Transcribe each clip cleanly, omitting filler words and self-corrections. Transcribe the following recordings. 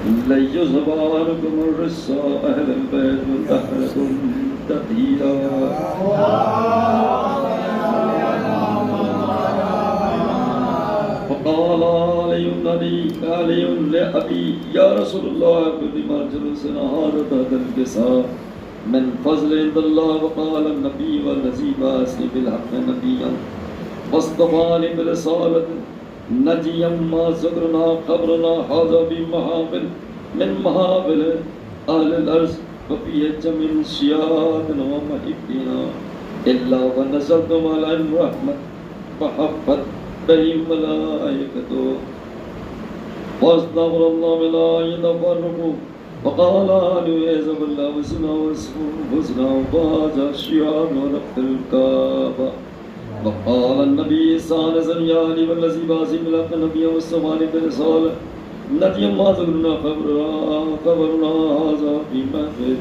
ليذهب عنكم الرجس أهل البيت وطهركم تطهيرا. فقال علي لأبي يا رسول الله قدم جلوسنا هذا تحت الكساء من فضل عند الله. وقال النبي والذي بعثني بالحق نبيا واصطفاني برسالة نجيا ما ذكرنا خبرنا هذا بمحافل من محافل أهل الأرض وفيه جميع شياطنا ومحبنا إلا ونزلتم عليهم رحمة فحفت بهم ملائكته واستغفر الله من آية فرقوا. وقال عياذ بالله وزنا وزنا وباز الشياط ونفت الكعبة. وقال النبي ثالثا يا علي والذي بعثني بالحق نبيا واصطفاني برسالة نجيا ما ذكرنا خبرنا هذا في محفل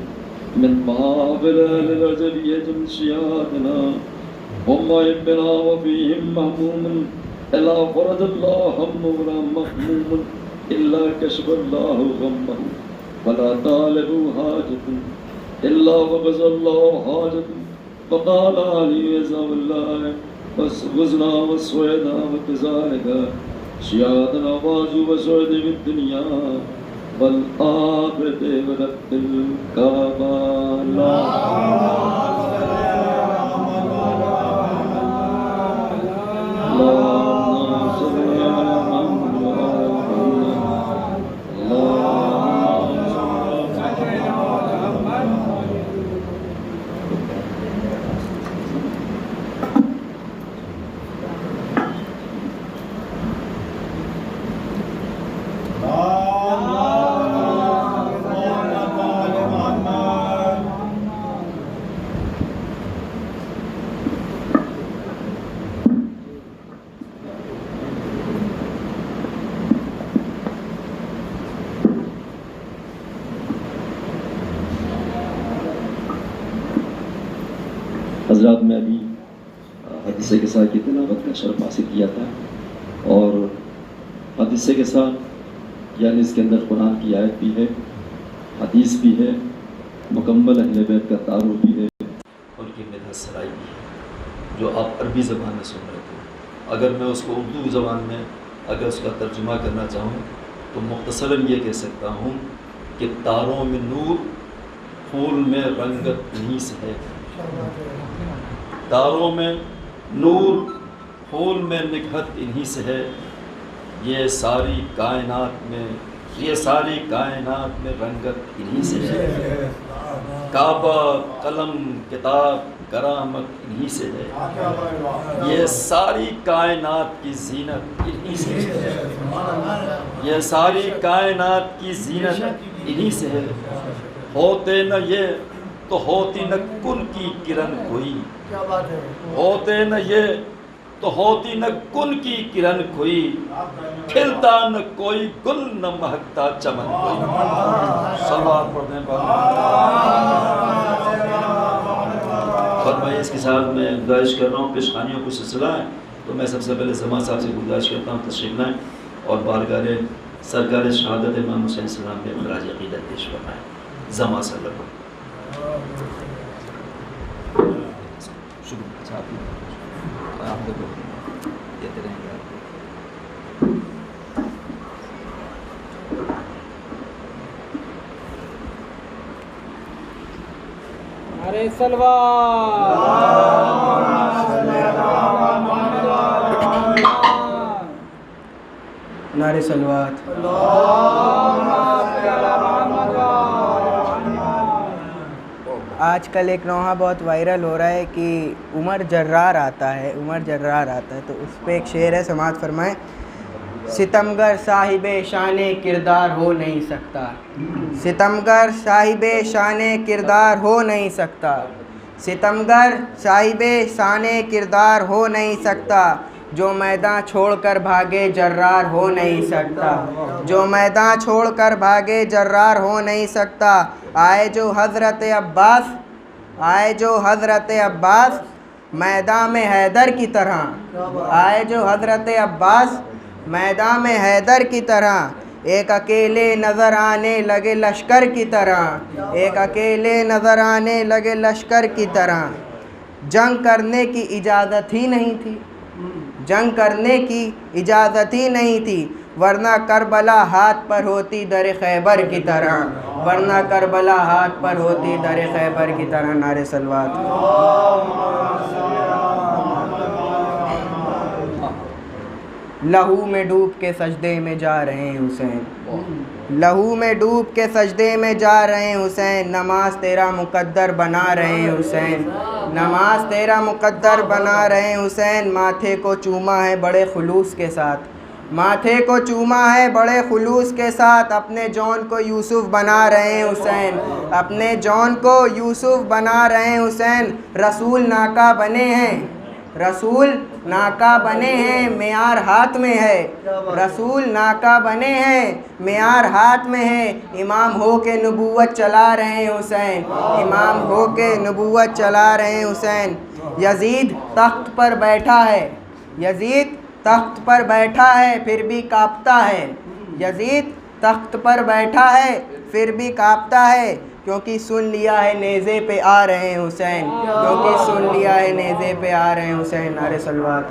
من محافل أهل الأرض بيجم شياطنا هم ابنا وفيهم مهموم إلا فرج الله همه ولا مهموم إلا كشف الله غمه ولا طالبوا حاجة إلا وقضى الله حاجة. وقال علي عزا بالله وزنا وسويدا وكذلك شياطنا بازو وسويد في الدنيا والآخرة ورب الكعبة. حضرات میں ابھی حدیث کے ساتھ کی تلاوت کا شرف حاصل کیا تھا اور حدیث کے ساتھ یعنی اس کے اندر قرآن کی آیت بھی ہے، حدیث بھی ہے، مکمل اہل بیت کا تعارف بھی ہے، ان کی مدحت سرائی بھی ہے جو آپ عربی زبان میں سن رہے تھے. اگر میں اس کو اردو زبان میں اگر اس کا ترجمہ کرنا چاہوں تو مختصراً یہ کہہ سکتا ہوں کہ تاروں میں نور، پھول میں رنگت انہی سے ہے. تاروں میں نور، پھول میں نکھت انہی سے ہے. یہ ساری کائنات میں رنگت انہی سے ہے. کعبہ، قلم، کتاب، کرامت انہی سے ہے. یہ ساری کائنات کی زینت انہی سے ہے. یہ ساری کائنات کی زینت انہی سے ہے. ہوتے نہ یہ تو ہوتی نہ کن کی کرن کوئی. ہوتے نہ یہ تو ہوتی نہ کن کی کرن کوئی. کھلتا نہ کوئی گل نہ مہکتا چمن کوئی. صلوات پڑھنے پر فرمائیے. اس کے ساتھ میں گزارش کر رہا ہوں، پیشخانیوں کو سلسلہ ہے تو میں سب سے پہلے زمان صاحب سے گزارش کرتا ہوں تشریف لائیں اور بارگاہ سرکار شہادت امام حسین السلام پہ خراج عقیدت پیش فرمائیں. زمان صلی اللہ علیہ وسلم. نعرہ صلوات، نعرہ صلوات. آج کل ایک نوحہ بہت وائرل ہو رہا ہے کہ عمر جرار آتا ہے تو اس پہ ایک شعر ہے، سماعت فرمائیں. ستمگر صاحب شان کردار ہو نہیں سکتا. ستمگر صاحب شان کردار ہو نہیں سکتا. ستمگر صاحب شان کردار ہو نہیں سکتا. جو میدان چھوڑ کر بھاگے جرار ہو نہیں سکتا. جو میدان چھوڑ کر بھاگے جرار ہو نہیں سکتا. آئے جو حضرت عباس میدان میں حیدر کی طرح. آئے جو حضرت عباس میدان میں حیدر کی طرح. ایک اکیلے نظر آنے لگے لشکر کی طرح، ایک اکیلے نظر آنے لگے لشکر کی طرح، جنگ کرنے کی اجازت ہی نہیں تھی، جنگ کرنے کی اجازت ہی نہیں تھی، ورنہ کربلا ہاتھ پر ہوتی در خیبر کی طرح، ورنہ کربلا ہاتھ پر ہوتی در خیبر کی طرح۔ نعرہ صلوات۔ لہو میں ڈوب کے سجدے میں جا رہے ہیں حسین، لہو میں ڈوب کے سجدے میں جا رہے ہیں حسین، نماز تیرا مقدر بنا رہے ہیں حسین، نماز تیرا مقدر بنا رہے ہیں حسین، ماتھے کو چوما ہے بڑے خلوص کے ساتھ، ماتھے کو چوما ہے بڑے خلوص کے ساتھ، اپنے جون کو یوسف بنا رہے ہیں حسین، اپنے جون کو یوسف بنا رہے ہیں حسین، رسول ناکا بنے ہیں، رسول ناکا بنے ہیں، معیار ہاتھ میں ہے، رسول ناکا بنے ہیں، معیار ہاتھ میں ہے، امام ہو کے نبوت چلا رہے ہیں حسین، امام ہو کے نبوت چلا رہے ہیں حسین۔ یزید تخت پر بیٹھا ہے، یزید تخت پر بیٹھا ہے پھر بھی کانپتا ہے، یزید تخت پر بیٹھا ہے پھر بھی کانپتا ہے، کیونکہ سن لیا ہے نیزے پہ آ رہے ہیں حسین، کیونکہ سن لیا ہے نیزے پہ آ رہے ہیں حسین۔ نعرہ صلوات۔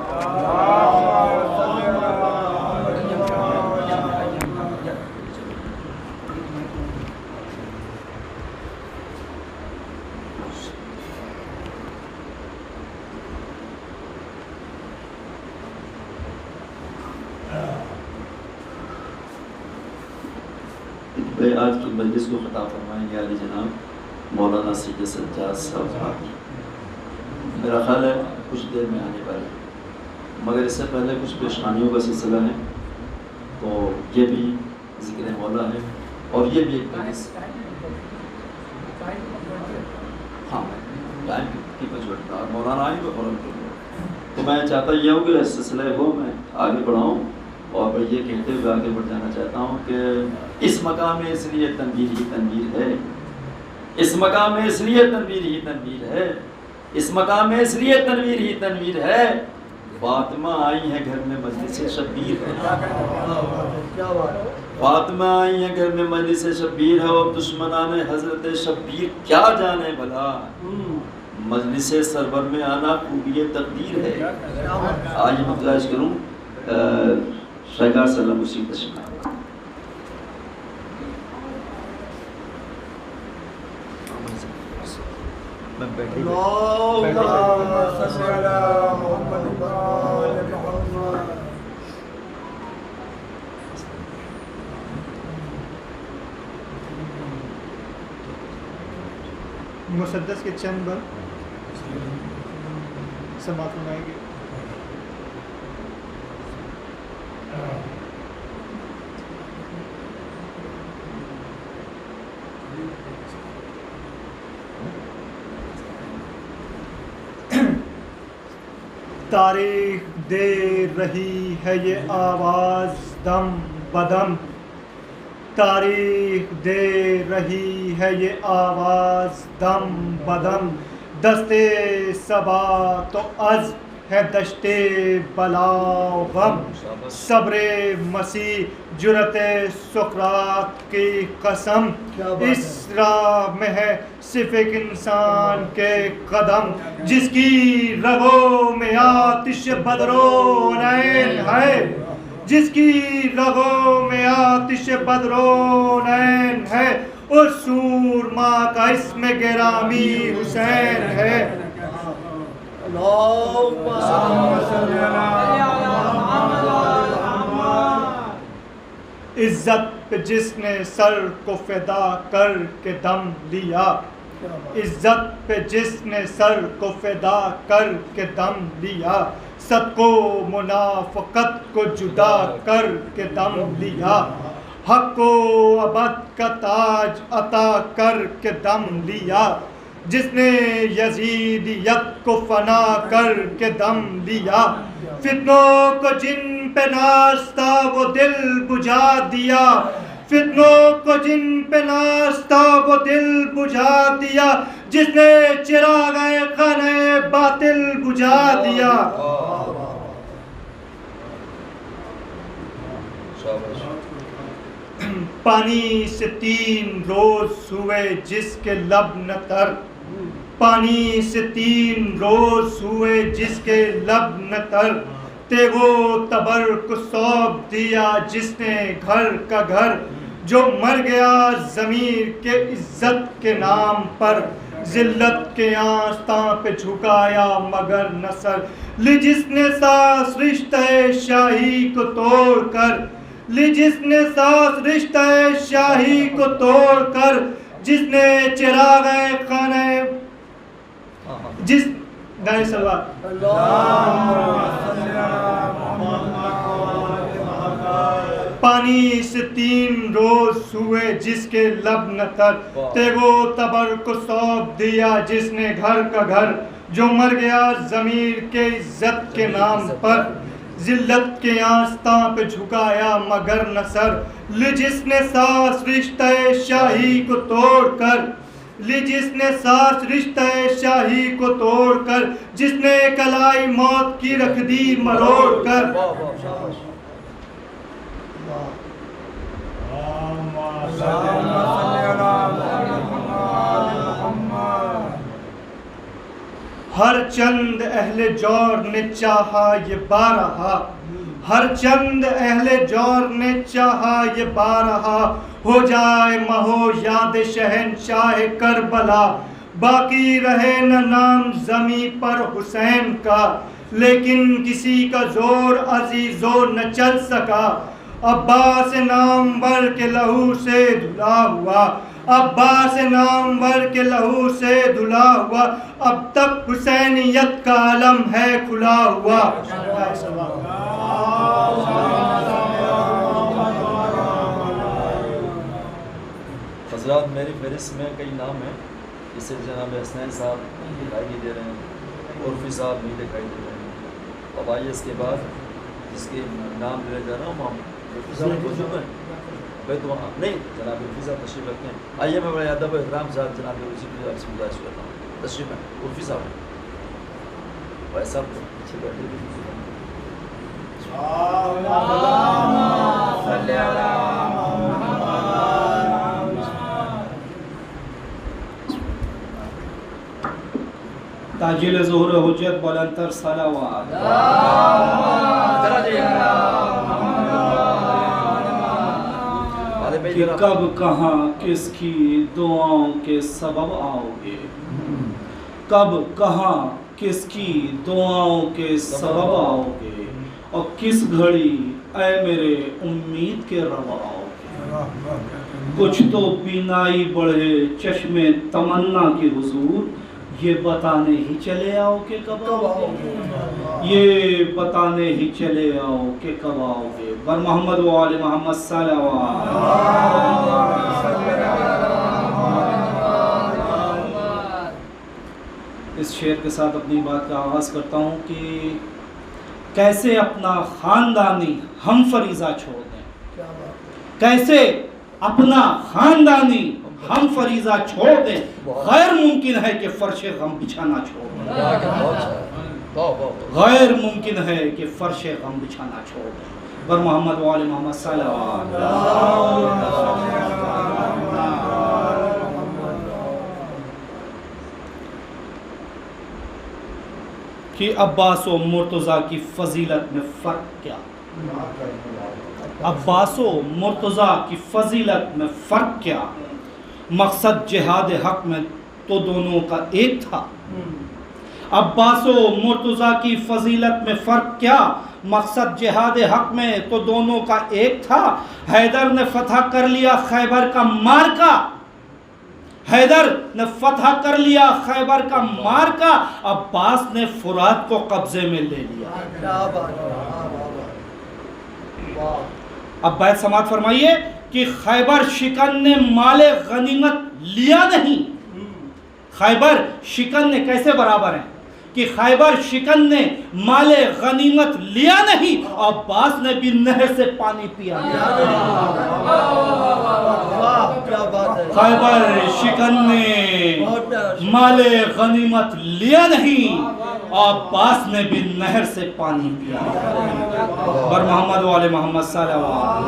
آج کی مجلس کو خطاب فرمائیں گے علی جناب مولانا سید سجاد صاحب، میرا خیال ہے کچھ دیر میں آنے والے، مگر اس سے پہلے کچھ پیشخانیوں کا سلسلہ ہے، تو یہ بھی ذکر مولا ہے اور یہ بھی ایک مجلس، ہاں ٹائم کی پچھوٹتا اور مولانا آئی تو فوراً کر دو، تو میں چاہتا یہ ہوں کہ اس سلسلے کو میں آگے بڑھاؤں، اور میں یہ کہتے ہوئے آگے بڑھ جانا چاہتا ہوں کہ اس مقام میں اس لیے تنویر ہی تنویر ہے، اس مقام میں اس لیے تنویر ہی تنویر ہے، اس مقام میں اس لیے تنویر ہی تنویر ہے، فاطمہ آئی ہیں گھر میں مجلس شبیر ہے، فاطمہ آئی ہیں گھر میں مجلس شبیر ہے، اور دشمنان حضرت شبیر کیا جانے بھلا، مجلس سرور میں آنا خوبی تقدیر ہے۔ آج متلاش کروں شیخ صلی اللہ مسیح تشریف۔ مسدس کے چند بار سماعت فرمائیں گے۔ تاریخ دے رہی ہے یہ آواز دم بدم، تاریخ دے رہی ہے یہ آواز دم بدم، دستے صبا تو از ہے دشتے بلا و غم، صبر مسیح جرت سقراط کی قسم، اس راہ میں ہے صرف ایک انسان کے قدم، جس کی رگوں میں آتش بدرونین ہے، جس کی رگوں میں آتش بدرونین ہے، اس سورما کا اسم گرامی حسین ہے۔ عزت پہ جس نے سر کو فدا کر کے دم لیا، عزت پہ جس نے سر کو فدا کر کے دم لیا، صدق و منافقت کو جدا کر کے دم لیا، حق و ابد کا تاج عطا کر کے دم لیا، جس نے یزیدیت کو فنا کر کے دم لیا، فتنوں کو جن پہ ناز تھا وہ دل بجھا دیا، فتنوں کو جن پہ ناز تھا وہ دل بجھا دیا، جس نے چراغ خانہ باطل بجھا دیا۔ پانی سے 3 روز ہوئے جس کے لب نہ تر، پانی سے 3 روز ہوئے جس کے لب نہ تر، تیغو تبر کو سونپ دیا جس نے گھر کا گھر، جو مر گیا ضمیر کے عزت کے نام پر، ذلت کے آستاں پہ جھکایا مگر نہ سر، لی جس نے ساس رشتہ شاہی کو توڑ کر، لی جس نے ساس رشتہ شاہی کو توڑ کر، جس نے چراغ خانہ جس دائیں سلوات پانی سے 3 روز ہوئے جس کے لب نہ تر، تیغو تبر کو سونپ دیا جس نے گھر کا گھر، جو مر گیا ضمیر کے عزت کے نام پر، ذلت کے آستاں پہ جھکایا مگر نہ سر، لی جس نے ساس رشتہ شاہی کو توڑ کر، لی جس نے ساس رشتہ شاہی کو توڑ کر، جس نے کلائی موت کی رکھ دی مروڑ کر، ہر چند اہل جور نے چاہا یہ بارہا، ہر چند اہل جور نے چاہا یہ بارہا، ہو جائے مہو یاد شہنشاہ کربلا، باقی رہے نہ نام زمیں پر حسین کا، لیکن کسی کا زور عزیزو نہ چل سکا، عباس نامور کے لہو سے دھلا ہوا، عباس نامور کے لہو سے دھلا ہوا، اب تک حسینیت کا علم ہے کھلا ہوا۔ حضرات میری فہرست میں کئی نام ہیں، جسے جناب حسنین صاحب دکھائی نہیں دے رہے ہیں، عرفی صاحب نہیں دکھائی دے رہے ہیں، اب آئیے اس کے بعد جس کے نام لے جا رہا ہوں عرفی صاحب موجود ہیں، نہیں جناب عرفی صاحب تشریف رکھتے ہیں، آئیے میں بڑے ادب و احترام صاحب جناب عرفی صاحب سے گزارش کرتا ہوں، تشریف ہے عرفی صاحب بھائی صاحب پیچھے بیٹھے تاجل ظہور حجت بلندتر صلوات، کہ کب کہاں کس کی دعاؤں کے سبب آؤ گے، کب کہاں کس کی دعاؤں کے سبب آؤ گے، اور کس گھڑی اے میرے امید کے رب آؤ گے، کچھ تو بینائی بڑھے چشم تمنا کی حضور، یہ بتانے ہی چلے آؤ کہ کب آؤ گے، یہ بتانے ہی چلے آؤ کہ کب آؤ گے، بر محمد و آل محمد صلوات۔ اس شعر کے ساتھ اپنی بات کا آغاز کرتا ہوں کہ کیسے اپنا خاندانی ہم فریضہ چھوڑ دیں، کیسے اپنا خاندانی ہم فریضہ چھوڑ دیں، غیر ممکن ہے کہ فرش غم بچھانا چھوڑ دیں، غیر ممکن ہے کہ فرش غم بچھانا چھوڑ دیں، بر محمد و آل محمد صلوات۔ کہ عباس و مرتضیٰ کی فضیلت میں فرق کیا، عباس و مرتضیٰ کی فضیلت میں فرق کیا، مقصد جہاد حق میں تو دونوں کا ایک تھا، عباس و مرتضیٰ کی فضیلت میں فرق کیا، مقصد جہاد حق میں تو دونوں کا ایک تھا، حیدر نے فتح کر لیا خیبر کا مارکا، حیدر نے فتح کر لیا خیبر کا مارکا، عباس نے فرات کو قبضے میں لے لیا۔ اب بیت سماعت فرمائیے کہ خیبر شکن نے مال غنیمت لیا نہیں، خیبر شکن نے کیسے برابر ہیں کہ خیبر شکن نے مال غنیمت لیا نہیں، عباس نے بھی نہر سے پانی پیا۔ خیبر شکن نے مال غنیمت لیا نہیں، عباس نے بھی نہر سے پانی پیا۔ بر محمد و آل محمد صلوات۔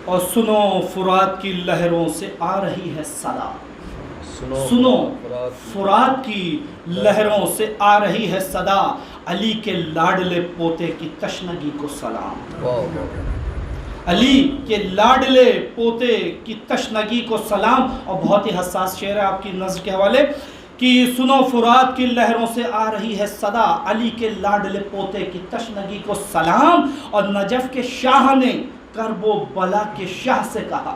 اور سنو فرات کی لہروں سے آ رہی ہے صدا، سنو فرات کی لہروں سے آ رہی ہے صدا، علی کے لاڈلے پوتے کی تشنگی کو سلام، علی کے لاڈلے پوتے کی تشنگی کو سلام۔ اور بہت ہی حساس شعر ہے آپ کی نظر کے حوالے کہ سنو فرات کی لہروں سے آ رہی ہے صدا، علی کے لاڈلے پوتے کی تشنگی کو سلام۔ اور نجف کے شاہ نے کرب و بلا کے شاہ سے کہا،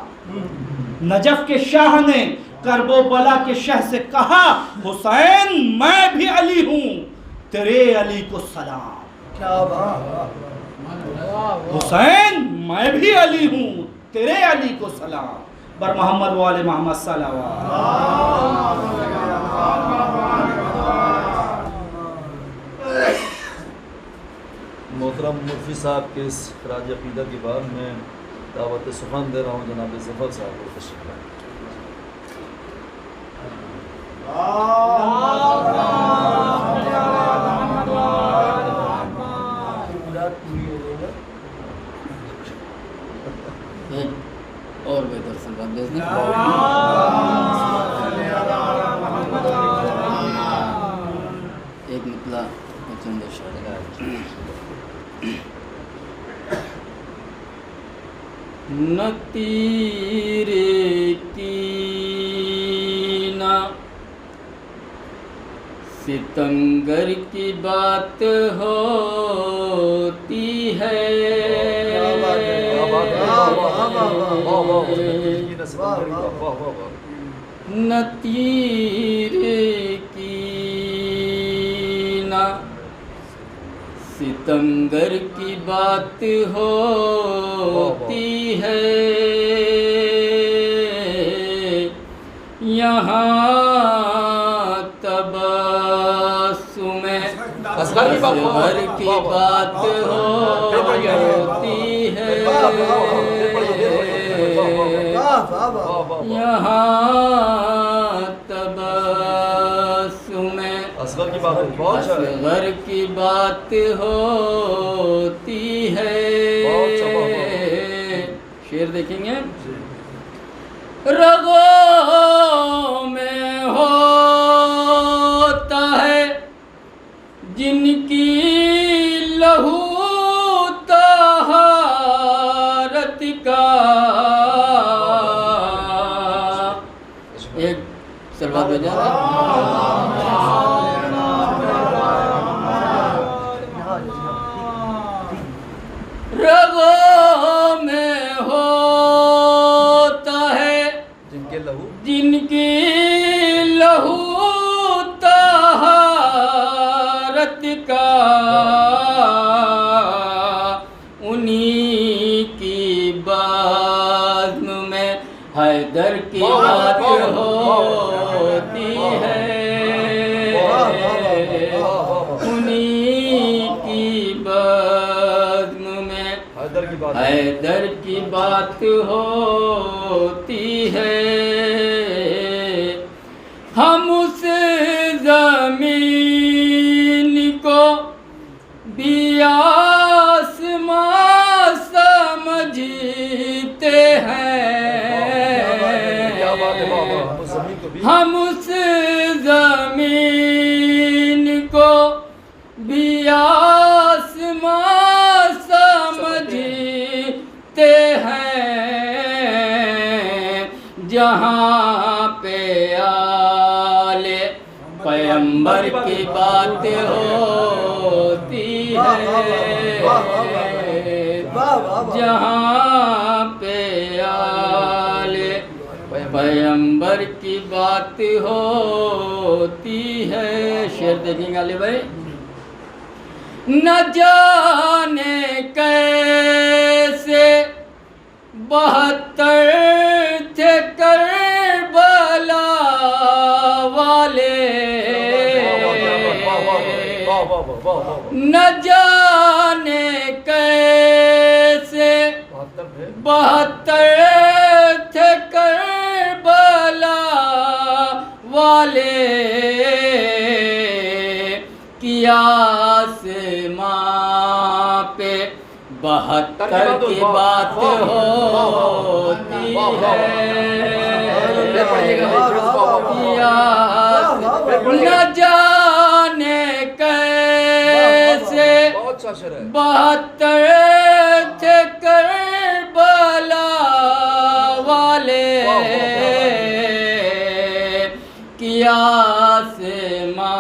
نجف کے شاہ نے کرب و بلا کے شاہ سے کہا، حسین میں بھی علی ہوں تیرے علی کو سلام، حسین میں بھی علی ہوں تیرے علی کو سلام، بر محمد و آل محمد صلوات۔ محترم مفتی صاحب کے اس خراج عقیدت کے بعد میں دعوت سخن دے رہا ہوں جناب ظفر صاحب کو، تشریف لائیں۔ اور بہتر سلام دے دیں۔ ایک نکلا چند اشارے، نہ تیرے کی نہ ستمگر کی بات ہوتی ہے، نہ تیرے کی نہ ستمگر کی بات ہوتی ہے، یہاں تبسم اصغر کی بات ہوتی ہے، یہاں تبسم اصغر کی بات ہوتی ہے۔ شعر دیکھیں گے، رگوں میں ہوتا ہے جن کی لہو طہارت کا، ایک سلوات بجا رگوں میں ہوتا ہے جن کی لہو طہارت کا، انہی کی بزم میں حیدر کی بات ہوتی ہے، انہی کی بزم میں حیدر کی بات ہوتی ہے، ہم اس زمین کو بھی آسمان سمجھتے ہیں، ہم اس زمین کو بھی آسمان سمجھتے ہیں، جہاں پہ آل پیغمبر کی بات ہوتی ہے، جہاں پہ آل پیغمبر کی بات ہوتی ہے۔ شعر دیکھیں گے علی بھائی، نہ جانے کیسے 72 تھے کربلا والے، نہ جانے کیسے 72 تھے کربلا والے، کیا آسماں پہ 72 کی بات ہوتی ہے نہ جانے کیسے 72 تھے کربلا والے کیا آسماں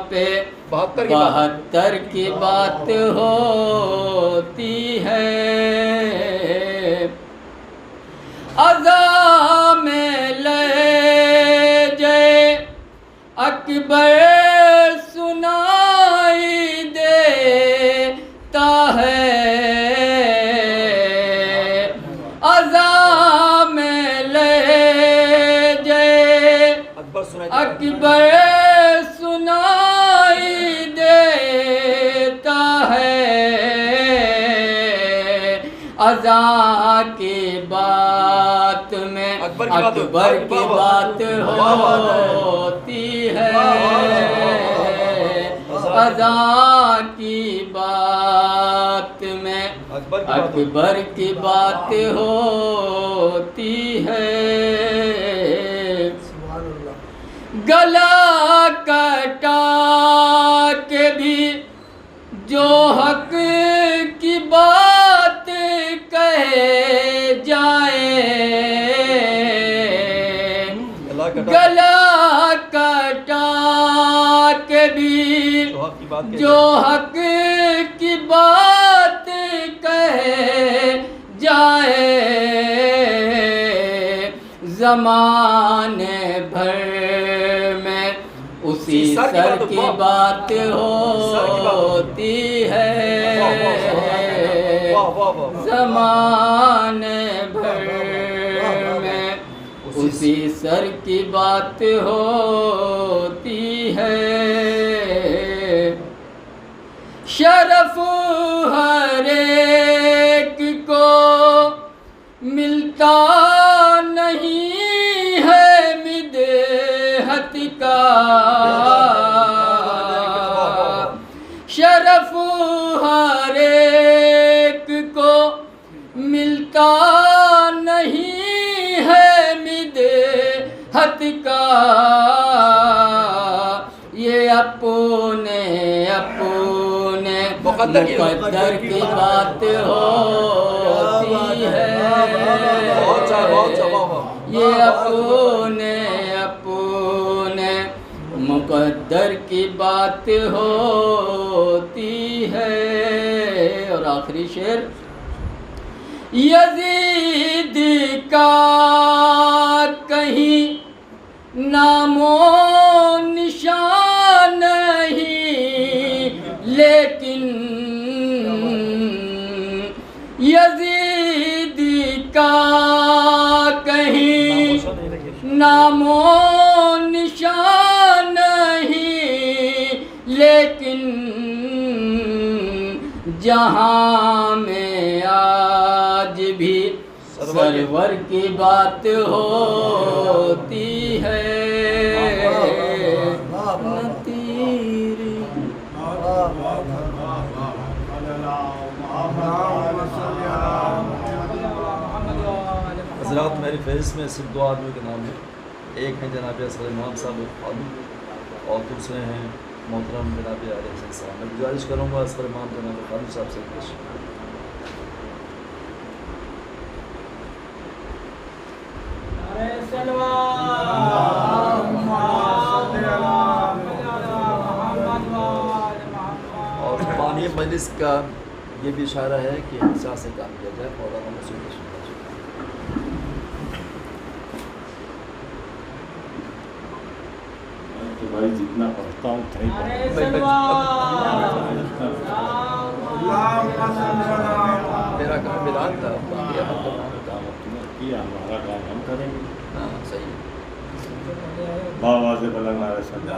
پہ 72 کی بات ہوتی ہے اذاں میں لہجے اکبر سنائی دیتا ہے اذاں میں لہجے اکبر سنائی دیتا ہے اذاں کی بات میں اکبر کی بات ہوتی ہے اذاں کی بات میں اکبر کی بات ہوتی ہے گلا کٹا کے بھی جو حق کی بات کہے جائے گلا کٹا کے بھی جو حق کی بات کہے جائے زمانے بھر میں اسی سر کی بات ہوتی ہے زمانے بھر میں اسی سر کی بات ہوتی ہے شرف ہر ایک کو ملتا نہیں ہے مدحت کا شرف ہر ایک کو ملتا نہیں ہے مدحت کا یہ اپنے مقدر کی بات ہوتی ہے یہ اپنے مقدر کی بات ہوتی ہے اور آخری شعر یزید کا کہیں نام و نشان نہیں لیکن یزید کا کہیں نام و نشان نہیں لیکن جہاں میں آج بھی سرور کی بات ہوتی ہے حضرات میری فہرست میں صرف 2 آدمیوں کے نام ہیں ایک ہیں جناب اصغر امام صاحب اور دوسرے ہیں محترم جناب علی حسن صاحب میں گزارش کروں گا اصغر امام جناب خالد صاحب سے پیش اور بانی مجلس کا یہ بھی اشارہ ہے کہ انصاف سے کام کیا جائے مولانا مسعود بھائی جتنا پڑھتا ہوں میرا کام ملان تھا کیا ہمارا کام ہم کریں گے ہاں صحیح بابا سے بلند نعرہ سجا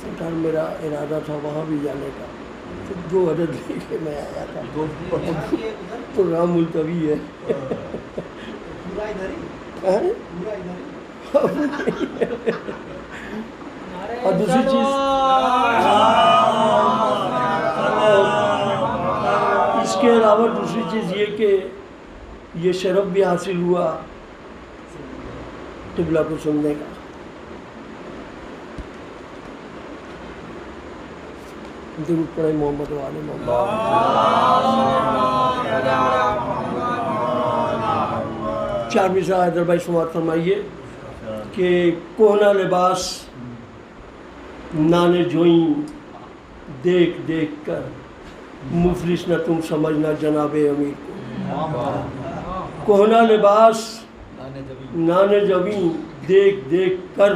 سرکار میرا ارادہ تھا وہاں بھی جانے کا، تو 2 عدد لے کے میں آیا تھا، پروگرام ملتوی ہے۔ اور دوسری چیز اس کے علاوہ دوسری چیز یہ کہ یہ شرف بھی حاصل ہوا قبلہ کو سننے کا۔ درود پڑھیں محمد و آل محمد۔ چارمی صاحب حیدر بھائی سماعت فرمائیے کہ کوہنا لباس نانے جوئیں دیکھ دیکھ کر، مفلس نہ تم سمجھنا جناب امیر کو۔ کوہنا لباس نانے جوئیں دیکھ دیکھ کر،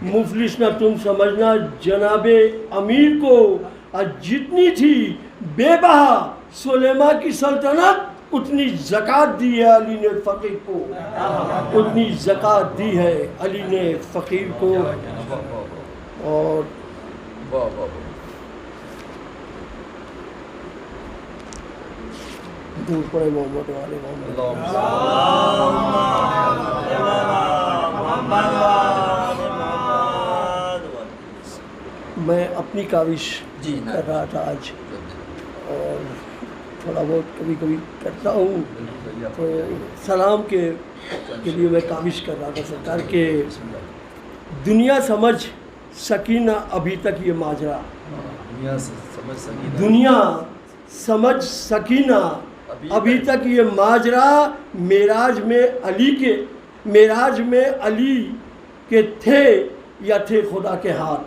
مفلس نہ تم سمجھنا جناب امیر کو۔ اور جتنی تھی بے بہا سلیمان کی سلطنت، اتنی زکوٰۃ دی ہے علی نے فقیر کو، اتنی زکوٰۃ دی ہے علی نے فقیر کو۔ اور دور پڑے محمد والے محمد۔ میں اپنی کاوش کر رہا تھا آج، اور تھوڑا بہت کبھی کبھی کرتا ہوں، تو سلام کے لیے میں کاوش کر رہا تھا سرکار کہ دنیا سمجھ سکینہ ابھی تک یہ ماجرا، دنیا سمجھ سکینہ ابھی تک یہ ماجرا، معراج میں علی کے تھے یا تھے خدا کے ہاتھ۔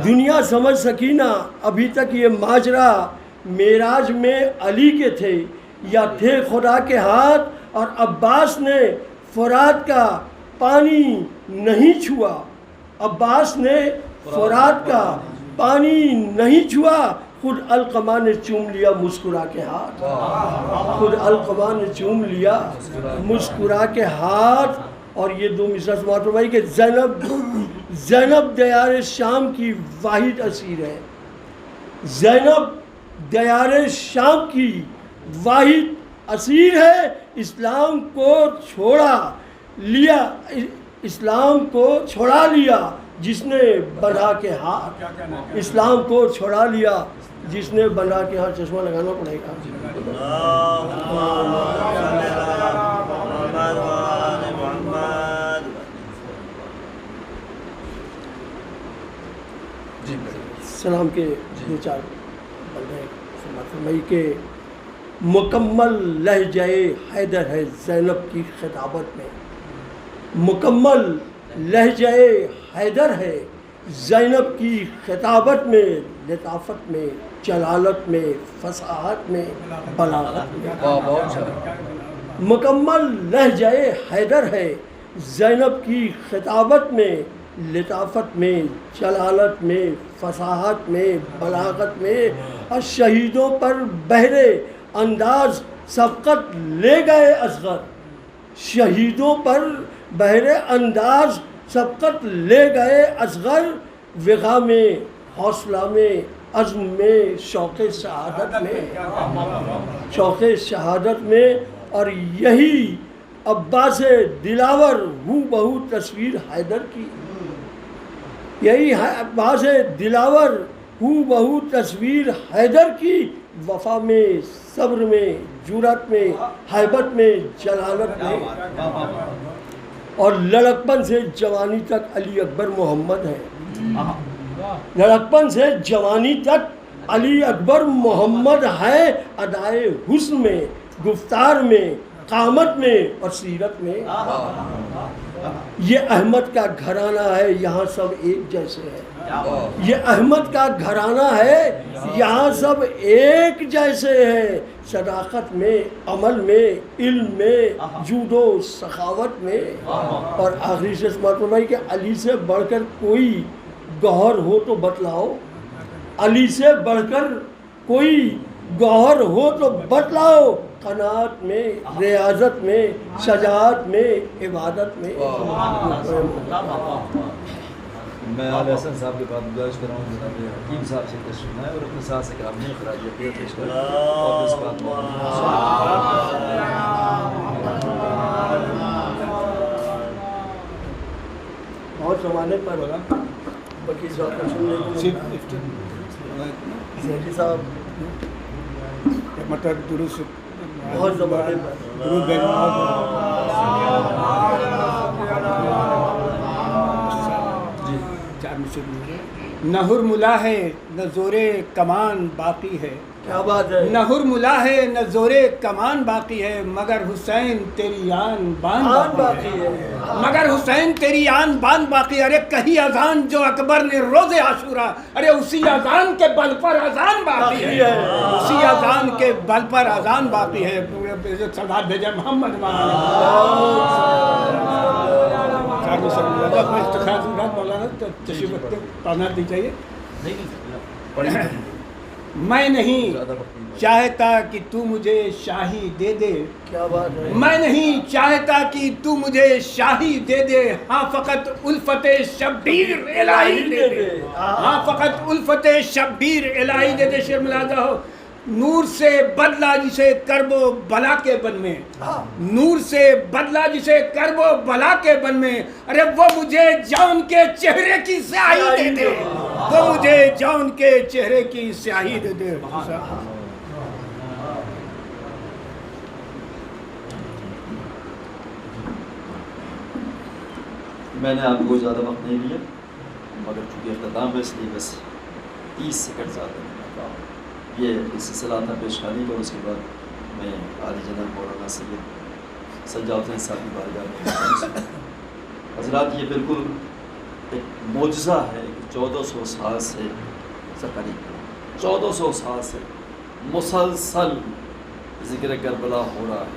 دنیا سمجھ سکینہ ابھی تک یہ ماجرا، معراج میں علی کے تھے یا تھے خدا کے ہاتھ۔ اور عباس نے فرات کا پانی نہیں چھوا، عباس نے فرات کا پانی نہیں چھوا، خود علقمہ نے چوم لیا مسکرا کے ہاتھ، خود علقمہ نے چوم لیا مسکرا کے ہاتھ۔ اور یہ 2 مصرع سماعت فرمائی کہ زینب دیار شام کی واحد اسیر ہے، زینب دیار شام کی واحد اسیر ہے۔ اسلام کو چھوڑا لیا جس نے بنا کے ہاتھ، اسلام کو چھوڑا لیا جس نے بنا کے ہاتھ۔ چشمہ لگانا پڑے گا۔ سلام کے 2-4 بندے سماعت فرمائی کہ مکمل لہجہ حیدر ہے زینب کی خطابت میں، مکمل لہجہ حیدر ہے زینب کی خطابت میں، لطافت میں، جلالت میں، فصاحت میں، بلاغت میں۔ مکمل لہجہ حیدر ہے زینب کی خطابت میں، لطافت میں، جلالت میں، فصاحت میں، بلاغت میں۔ اور شہیدوں پر بہرے انداز سبقت لے گئے اصغر، شہیدوں پر بہرے انداز سبقت لے گئے اصغر، وغا میں، حوصلہ میں، عزم میں، شوق شہادت میں، شوق شہادت میں۔ اور یہی عباس دلاور ہو بہو تصویر حیدر کی، یہی عباس دلاور ہو بہو تصویر حیدر کی، وفا میں، صبر میں، جرأت میں، ہیبت میں، جلالت میں۔ اور لڑکپن سے جوانی تک علی اکبر محمد ہے، لڑکپن سے جوانی تک علی اکبر محمد ہے، ادائے حسن میں، گفتار میں، قامت میں اور سیرت میں۔ یہ احمد کا گھرانہ ہے، یہاں سب ایک جیسے ہیں، یہ احمد کا گھرانہ ہے، یہاں سب ایک جیسے ہیں، صداقت میں، عمل میں، علم میں، جود و سخاوت میں۔ اور آخری سے سماعت فرمائی کہ علی سے بڑھ کر کوئی گوہر ہو تو بتلاؤ، علی سے بڑھ کر کوئی گوہر ہو تو بتلاؤ، قناعت میں، ریاضت میں، شجاعت میں، عبادت میں۔ میں علی حسن صاحب کے بعد گزارش کر رہا ہوں جناب حکیم صاحب سے تشریف لائیں اور اپنے ساتھ سے کام میں خراج عقیدت پیش کریں اور اس بات بہت زمانے پر بکی صاحب کا سننے کو زیدی صاحب مطلب درست بہت زمانے پر نہ حرملا ہے نہ زور کمان باقی ہے. کیا بات ہے. نہ حرملا ہے نہ زور کمان باقی ہے مگر حسین تیری آن بان باقی ہے. مگر حسین تیری آن بان باقی. ارے کہی اذان جو اکبر نے روز عاشورہ, ارے اسی اذان کے بل پر اذان باقی ہے, اسی اذان کے بل پر اذان باقی ہے. سردار بھیجا محمد مولانا تشریف رکھتے پڑھنا دی چاہیے. میں نہیں چاہتا کہ تو مجھے شاہی دے دے. کیا بات ہے. میں نہیں چاہتا کہ تو مجھے شاہی دے دے. ہاں فقط الفت شبیر الہی دے دے. ہاں فقط الفت شبیر الہی دے دے. شعر ملاحظہ ہو. نور سے بدلا جسے کرب و بلا کے بن میں, نور سے بدلا جسے کرب و بلا کے بن میں. ارے وہ مجھے جان کے چہرے کی سیاہی دے دے. وہ مجھے جان کے چہرے کی سیاہی دے دے. میں نے آپ کو زیادہ وقت نہیں دیا مگر چونکہ اختتام ہے اس لیے بس 30 سیکنڈ زیادہ یہ اس سلسلہ تھا پیش خانی کا. اس کے بعد میں عالی جناب مولانا سید سجاد حسین صاحب کی بارگاہ میں. حضرات یہ بالکل ایک معجزہ ہے کہ 1400 سال سے تقریباً 1400 سال سے مسلسل ذکر کربلا ہو رہا ہے,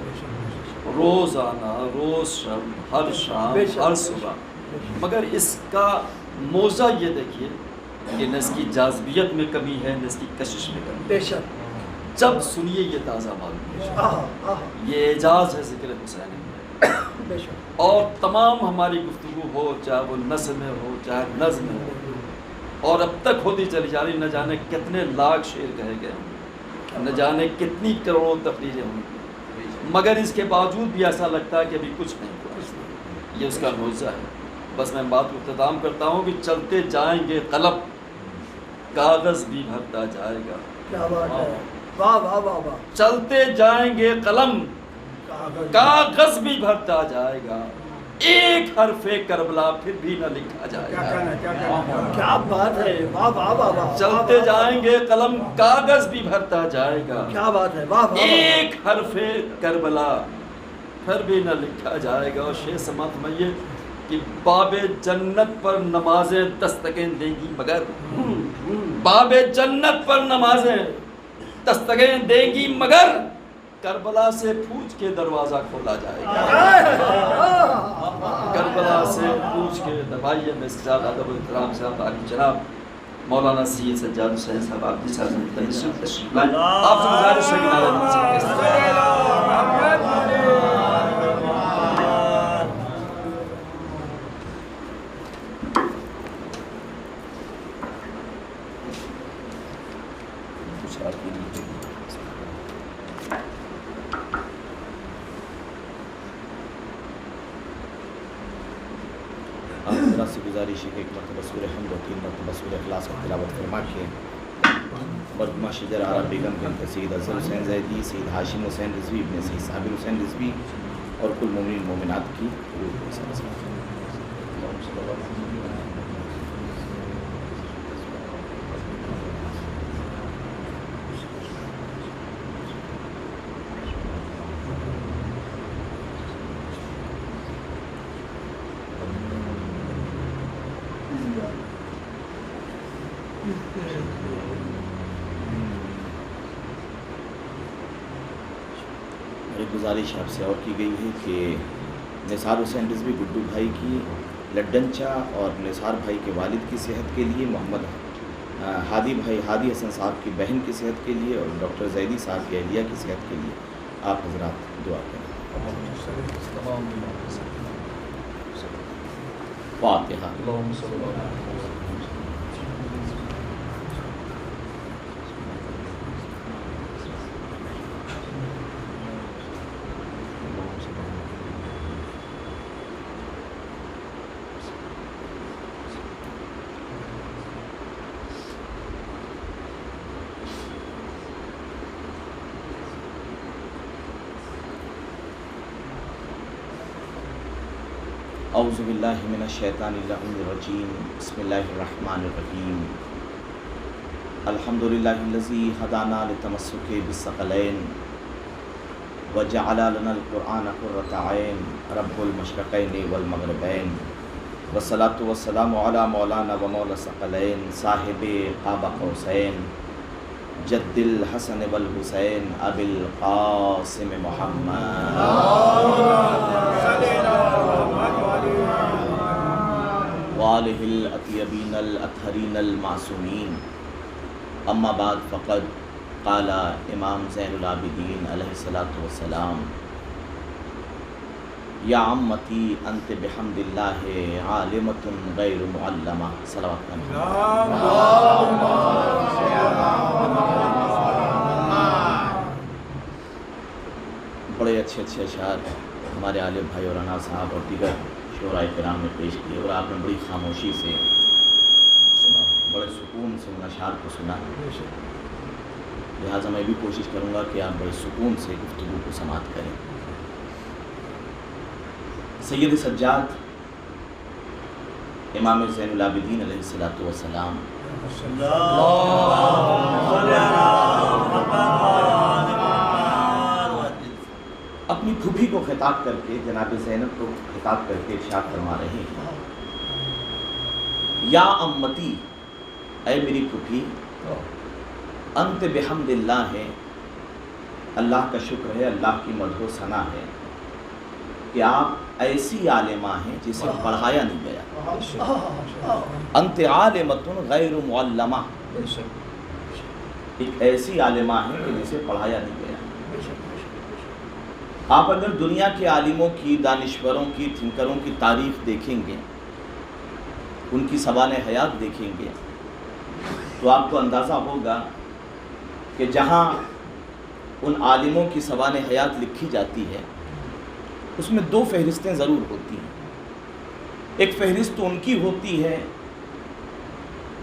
روزانہ روز شب ہر شام ہر صبح. مگر اس کا موضوع یہ دیکھیے کہ نہ اس کی جاذبیت میں کمی ہے نہ اس کی کشش میں کمی. بے شک. جب سنیے یہ تازہ معلوم یہ اعجاز ہے ذکر حسین میں. اور تمام ہماری گفتگو ہو چاہے وہ نثر میں ہو چاہے نظم میں ہو اور اب تک ہوتی چلی جا رہی, نہ جانے کتنے لاکھ شعر کہے گئے ہوں, نہ جانے کتنی کروڑوں تقریریں ہوں, مگر اس کے باوجود بھی ایسا لگتا ہے کہ ابھی کچھ نہیں ہوا. یہ اس کا معجزہ ہے. بس میں بات کو اختتام کرتا ہوں کہ چلتے جائیں گے قلم کاغذ بھی بھرتا جائے گا. کیا بات ہے. واہ واہ واہ واہ. چلتے جائیں گے قلم کاغذ بھی بھرتا جائے گا, ایک حرف کربلا پھر بھی نہ لکھا جائے گا. کیا بات ہے. واہ واہ واہ واہ. چلتے جائیں گے قلم کاغذ بھی بھرتا جائے گا. کیا بات ہے. واہ واہ. ایک حرف کربلا پھر بھی نہ لکھا جائے گا. اور شعر سماعت میں یہ کہ باب جنت پر نمازیں دستکیں دیں گی مگر, باب جنت پر نمازیں دستکیں دیں گی مگر کربلا سے پوچھ کے دروازہ کھولا جائے گا. کربلا سے پوچھ کے دبائیے. میں اس کے ساتھ ادب و احترام سے عالی جناب مولانا سید سجاد حسین صاحب آپ کی ساتھ تشریف لائیں. آپ سے گزارش ہے کہ نعرہ سے گزارش ہے کہ ایک مرتبہ سورہ حمد و 3 مرتبہ سورہ اخلاص کا تلاوت فرما کے مرحومہ شجر عرب بیگم بنت سید افضل حسین زیدی, سید ہاشم حسین رضوی ابن سید صابر حسین رضوی اور کل مومنین مومنات کی ایک گزارش آپ سے اور کی گئی ہے کہ نثار حسین رضوی گڈو بھائی کی لڈنچا اور نثار بھائی کے والد کی صحت کے لیے, محمد ہادی بھائی ہادی حسن صاحب کی بہن کی صحت کے لیے اور ڈاکٹر زیدی صاحب کی اہلیہ کی صحت کے لیے آپ حضرات دعا کریں. فاتحہ۔ اللهم صل على اعوذ باللہ من الشیطان الرجیم، بسم اللہ الرحمن الرحیم۔ الحمدللہ الذی ہدانا للتمسک بالثقلین وجعل لنا القرآن قرۃ عین رب المشرقین والمغربین، والصلاۃ والسلام علی مولانا و مولا الثقلین صاحب قاب قوسین جد الحسن والحسین ابی القاسم محمد وآلہ الاطیبین الاطہرین المعصومین۔ اما بعد فقد قال امام زین العابدین علیہ الصلاۃ والسلام یا عمتی انت بحمد اللہ عالمۃ غیر معلمہ۔ صلوات بڑے اچھے اشعار ہمارے عالم بھائی اور رانا صاحب اور دیگر شعراء کرام نے پیش کیے، اور آپ نے بڑی خاموشی سے سنا، بڑے سکون سے ان اشعار کو سنا۔ لہٰذا میں بھی کوشش کروں گا کہ آپ بڑے سکون سے گفتگو کو سماعت کریں۔ سید سجاد امام زین العابدین علیہ الصلاۃ والسلام اپنی پھوپھی کو خطاب کر کے، جناب زینب کو خطاب کر کے ارشاد فرما رہے ہیں، یا امتی، اے میری پھوپھی، انت بحمد اللہ ہے، اللہ کا شکر ہے، اللہ کی مدح و ثنا ہے کہ آپ ایسی عالمہ ہیں جسے پڑھایا نہیں گیا۔ انت عالمۃ غیر معلمہ، ایک ایسی عالمہ ہے کہ جسے پڑھایا نہیں گیا۔ آپ اگر دنیا کے عالموں کی، دانشوروں کی، تھنکروں کی تاریخ دیکھیں گے، ان کی سوانح حیات دیکھیں گے، تو آپ کو اندازہ ہوگا کہ جہاں ان عالموں کی سوانح حیات لکھی جاتی ہے اس میں دو فہرستیں ضرور ہوتی ہیں۔ ایک فہرست تو ان کی ہوتی ہے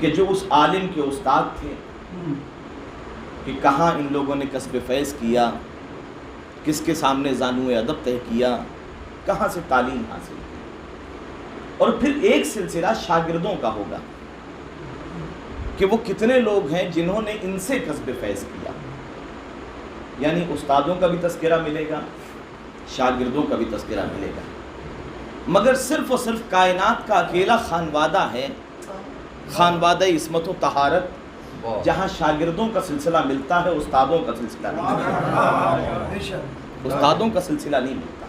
کہ جو اس عالم کے استاد تھے، کہ کہاں ان لوگوں نے کسب فیض کیا، کس کے سامنے زانوئے ادب طے کیا، کہاں سے تعلیم حاصل کی۔ اور پھر ایک سلسلہ شاگردوں کا ہوگا کہ وہ کتنے لوگ ہیں جنہوں نے ان سے کسب فیض کیا، یعنی استادوں کا بھی تذکرہ ملے گا، شاگردوں کا بھی تذکرہ ملے گا، مگر صرف اور صرف کائنات کا اکیلا خانوادہ ہے، خانوادہ عصمت و طہارت، جہاں شاگردوں کا سلسلہ ملتا ہے، استادوں کا سلسلہ نہیں ملتا۔ استادوں کا سلسلہ نہیں ملتا۔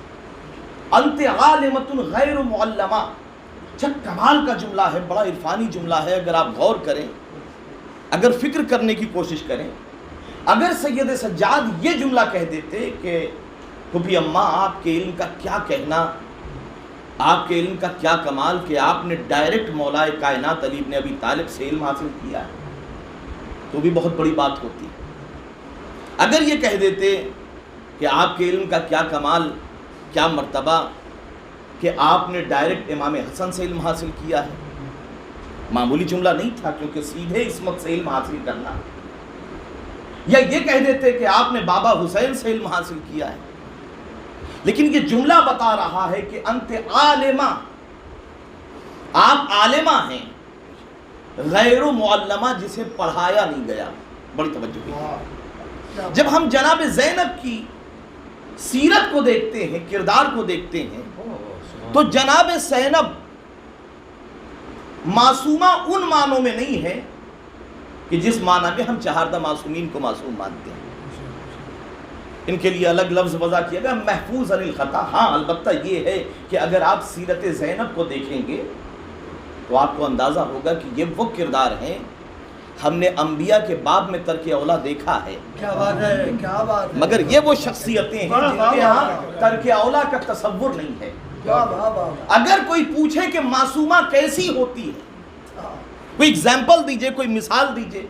انت عالمۃ غیر معلمہ، جب کمال کا جملہ ہے، بڑا عرفانی جملہ ہے۔ اگر آپ غور کریں، اگر فکر کرنے کی کوشش کریں، اگر سید سجاد یہ جملہ کہہ دیتے کہ پھوپھی اماں آپ کے علم کا کیا کہنا، آپ کے علم کا کیا کمال کہ آپ نے ڈائریکٹ مولا کائنات علی بن ابی طالب سے علم حاصل کیا ہے، تو بھی بہت بڑی بات ہوتی۔ اگر یہ کہہ دیتے کہ آپ کے علم کا کیا کمال، کیا مرتبہ کہ آپ نے ڈائریکٹ امام حسن سے علم حاصل کیا ہے، معمولی جملہ نہیں تھا، کیونکہ سیدھے عصمت سے علم حاصل کرنا۔ یا یہ کہہ دیتے کہ آپ نے بابا حسین سے علم حاصل کیا ہے، لیکن یہ جملہ بتا رہا ہے کہ انت عالمہ، آپ عالمہ ہیں، غیر معلمہ، جسے پڑھایا نہیں گیا۔ بڑی توجہ کی۔ جب ہم جناب زینب کی سیرت کو دیکھتے ہیں، کردار کو دیکھتے ہیں، تو جناب زینب معصومہ ان معنوں میں نہیں ہے کہ جس معنی میں ہم چہاردہ معصومین کو معصوم مانتے ہیں۔ ان کے لیے الگ لفظ وضع کیا گیا، محفوظ عن الخطا۔ ہاں البتہ یہ ہے کہ اگر آپ سیرت زینب کو دیکھیں گے تو آپ کو اندازہ ہوگا کہ یہ وہ کردار ہیں، ہم نے انبیاء کے باب میں ترک اولا دیکھا ہے، کیا بات ہے، کیا بات ہے، مگر یہ وہ شخصیتیں ہیں جن کے ہاں ترک اولا کا تصور نہیں ہے۔ اگر کوئی پوچھے کہ معصومہ کیسی ہوتی ہے، کوئی اگزامپل دیجئے، کوئی مثال دیجئے.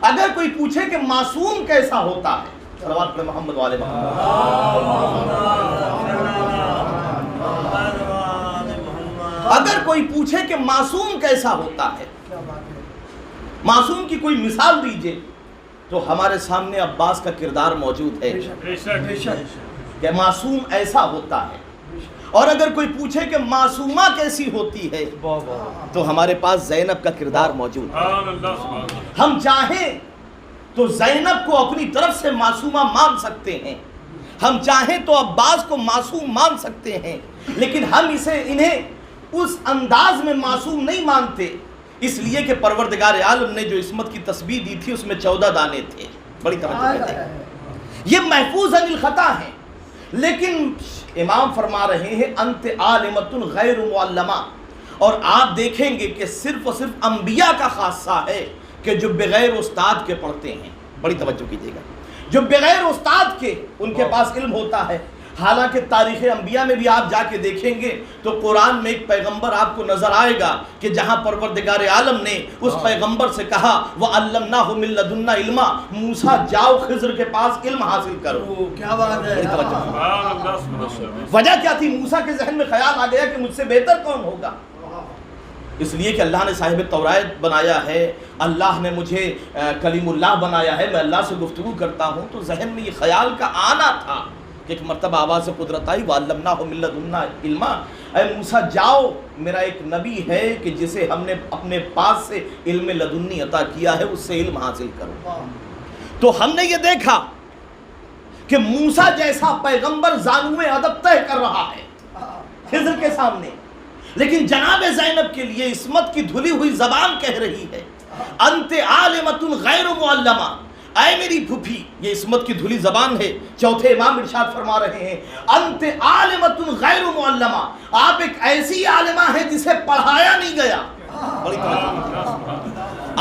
اگر کوئی پوچھے کہ معصوم کیسا ہوتا ہے، صلوات پر محمد والے محمد. اگر کوئی پوچھے کہ معصوم کیسا ہوتا ہے، معصوم کی کوئی مثال دیجئے، تو ہمارے سامنے عباس کا کردار موجود ہے کہ معصوم ایسا ہوتا ہے. اور اگر کوئی پوچھے کہ معصومہ کیسی ہوتی ہے، تو ہمارے پاس زینب کا کردار موجود ہے. ہم چاہیں تو زینب کو اپنی طرف سے معصومہ مان سکتے ہیں، ہم چاہیں تو عباس کو معصوم مان سکتے ہیں، لیکن ہم انہیں اس انداز میں معصوم نہیں مانتے، اس لیے کہ پروردگار عالم نے جو عصمت کی تسبیح دی تھی اس میں 14 دانے تھے. بڑی توجہ کرتے ہیں، یہ محفوظ عن الخطا ہیں. لیکن امام فرما رہے ہیں انت عالمۃ غیر معلمہ، اور آپ دیکھیں گے کہ صرف اور صرف انبیاء کا خاصہ ہے کہ جو بغیر استاد کے پڑھتے ہیں. بڑی توجہ کیجیے گا، جو بغیر استاد کے ان کے پاس علم ہوتا ہے. حالانکہ تاریخ انبیاء میں بھی آپ جا کے دیکھیں گے تو قرآن میں ایک پیغمبر آپ کو نظر آئے گا کہ جہاں پروردگار عالم نے اس پیغمبر سے کہا وَعَلَّمْنَاهُ مِن لَدُنَّا عِلْمًا، موسیٰ جاؤ خضر کے پاس علم حاصل کرو. کیا بات ہے! وجہ کیا تھی؟ موسیٰ کے ذہن میں خیال آ گیا کہ مجھ سے بہتر کون ہوگا. اس لیے کہ اللہ نے صاحب توراۃ بنایا ہے، اللہ نے مجھے کلیم اللہ بنایا ہے، میں اللہ سے گفتگو کرتا ہوں. تو ذہن میں یہ خیال کا آنا تھا کہ ایک مرتبہ آواز قدرت آئی وَعَلَّمْنَاهُ مِن لَدُنَّا عِلْمًا، اے موسیٰ جاؤ، میرا ایک نبی ہے کہ جسے ہم نے اپنے پاس سے علم لدنی عطا کیا ہے، اس سے علم حاصل کرو. تو ہم نے یہ دیکھا کہ موسیٰ جیسا پیغمبر زانو ادب طے کر رہا ہے خضر کے سامنے، لیکن جناب زینب کے لیے عصمت کی دھلی ہوئی زبان کہہ رہی ہے انت عالمۃ غیر معلمہ، اے میری پھوپھی. یہ عصمت کی دھلی زبان ہے. چوتھے امام ارشاد فرما رہے ہیں انت عالمۃ غیر معلمہ، آپ ایک ایسی عالمہ ہیں جسے پڑھایا نہیں گیا.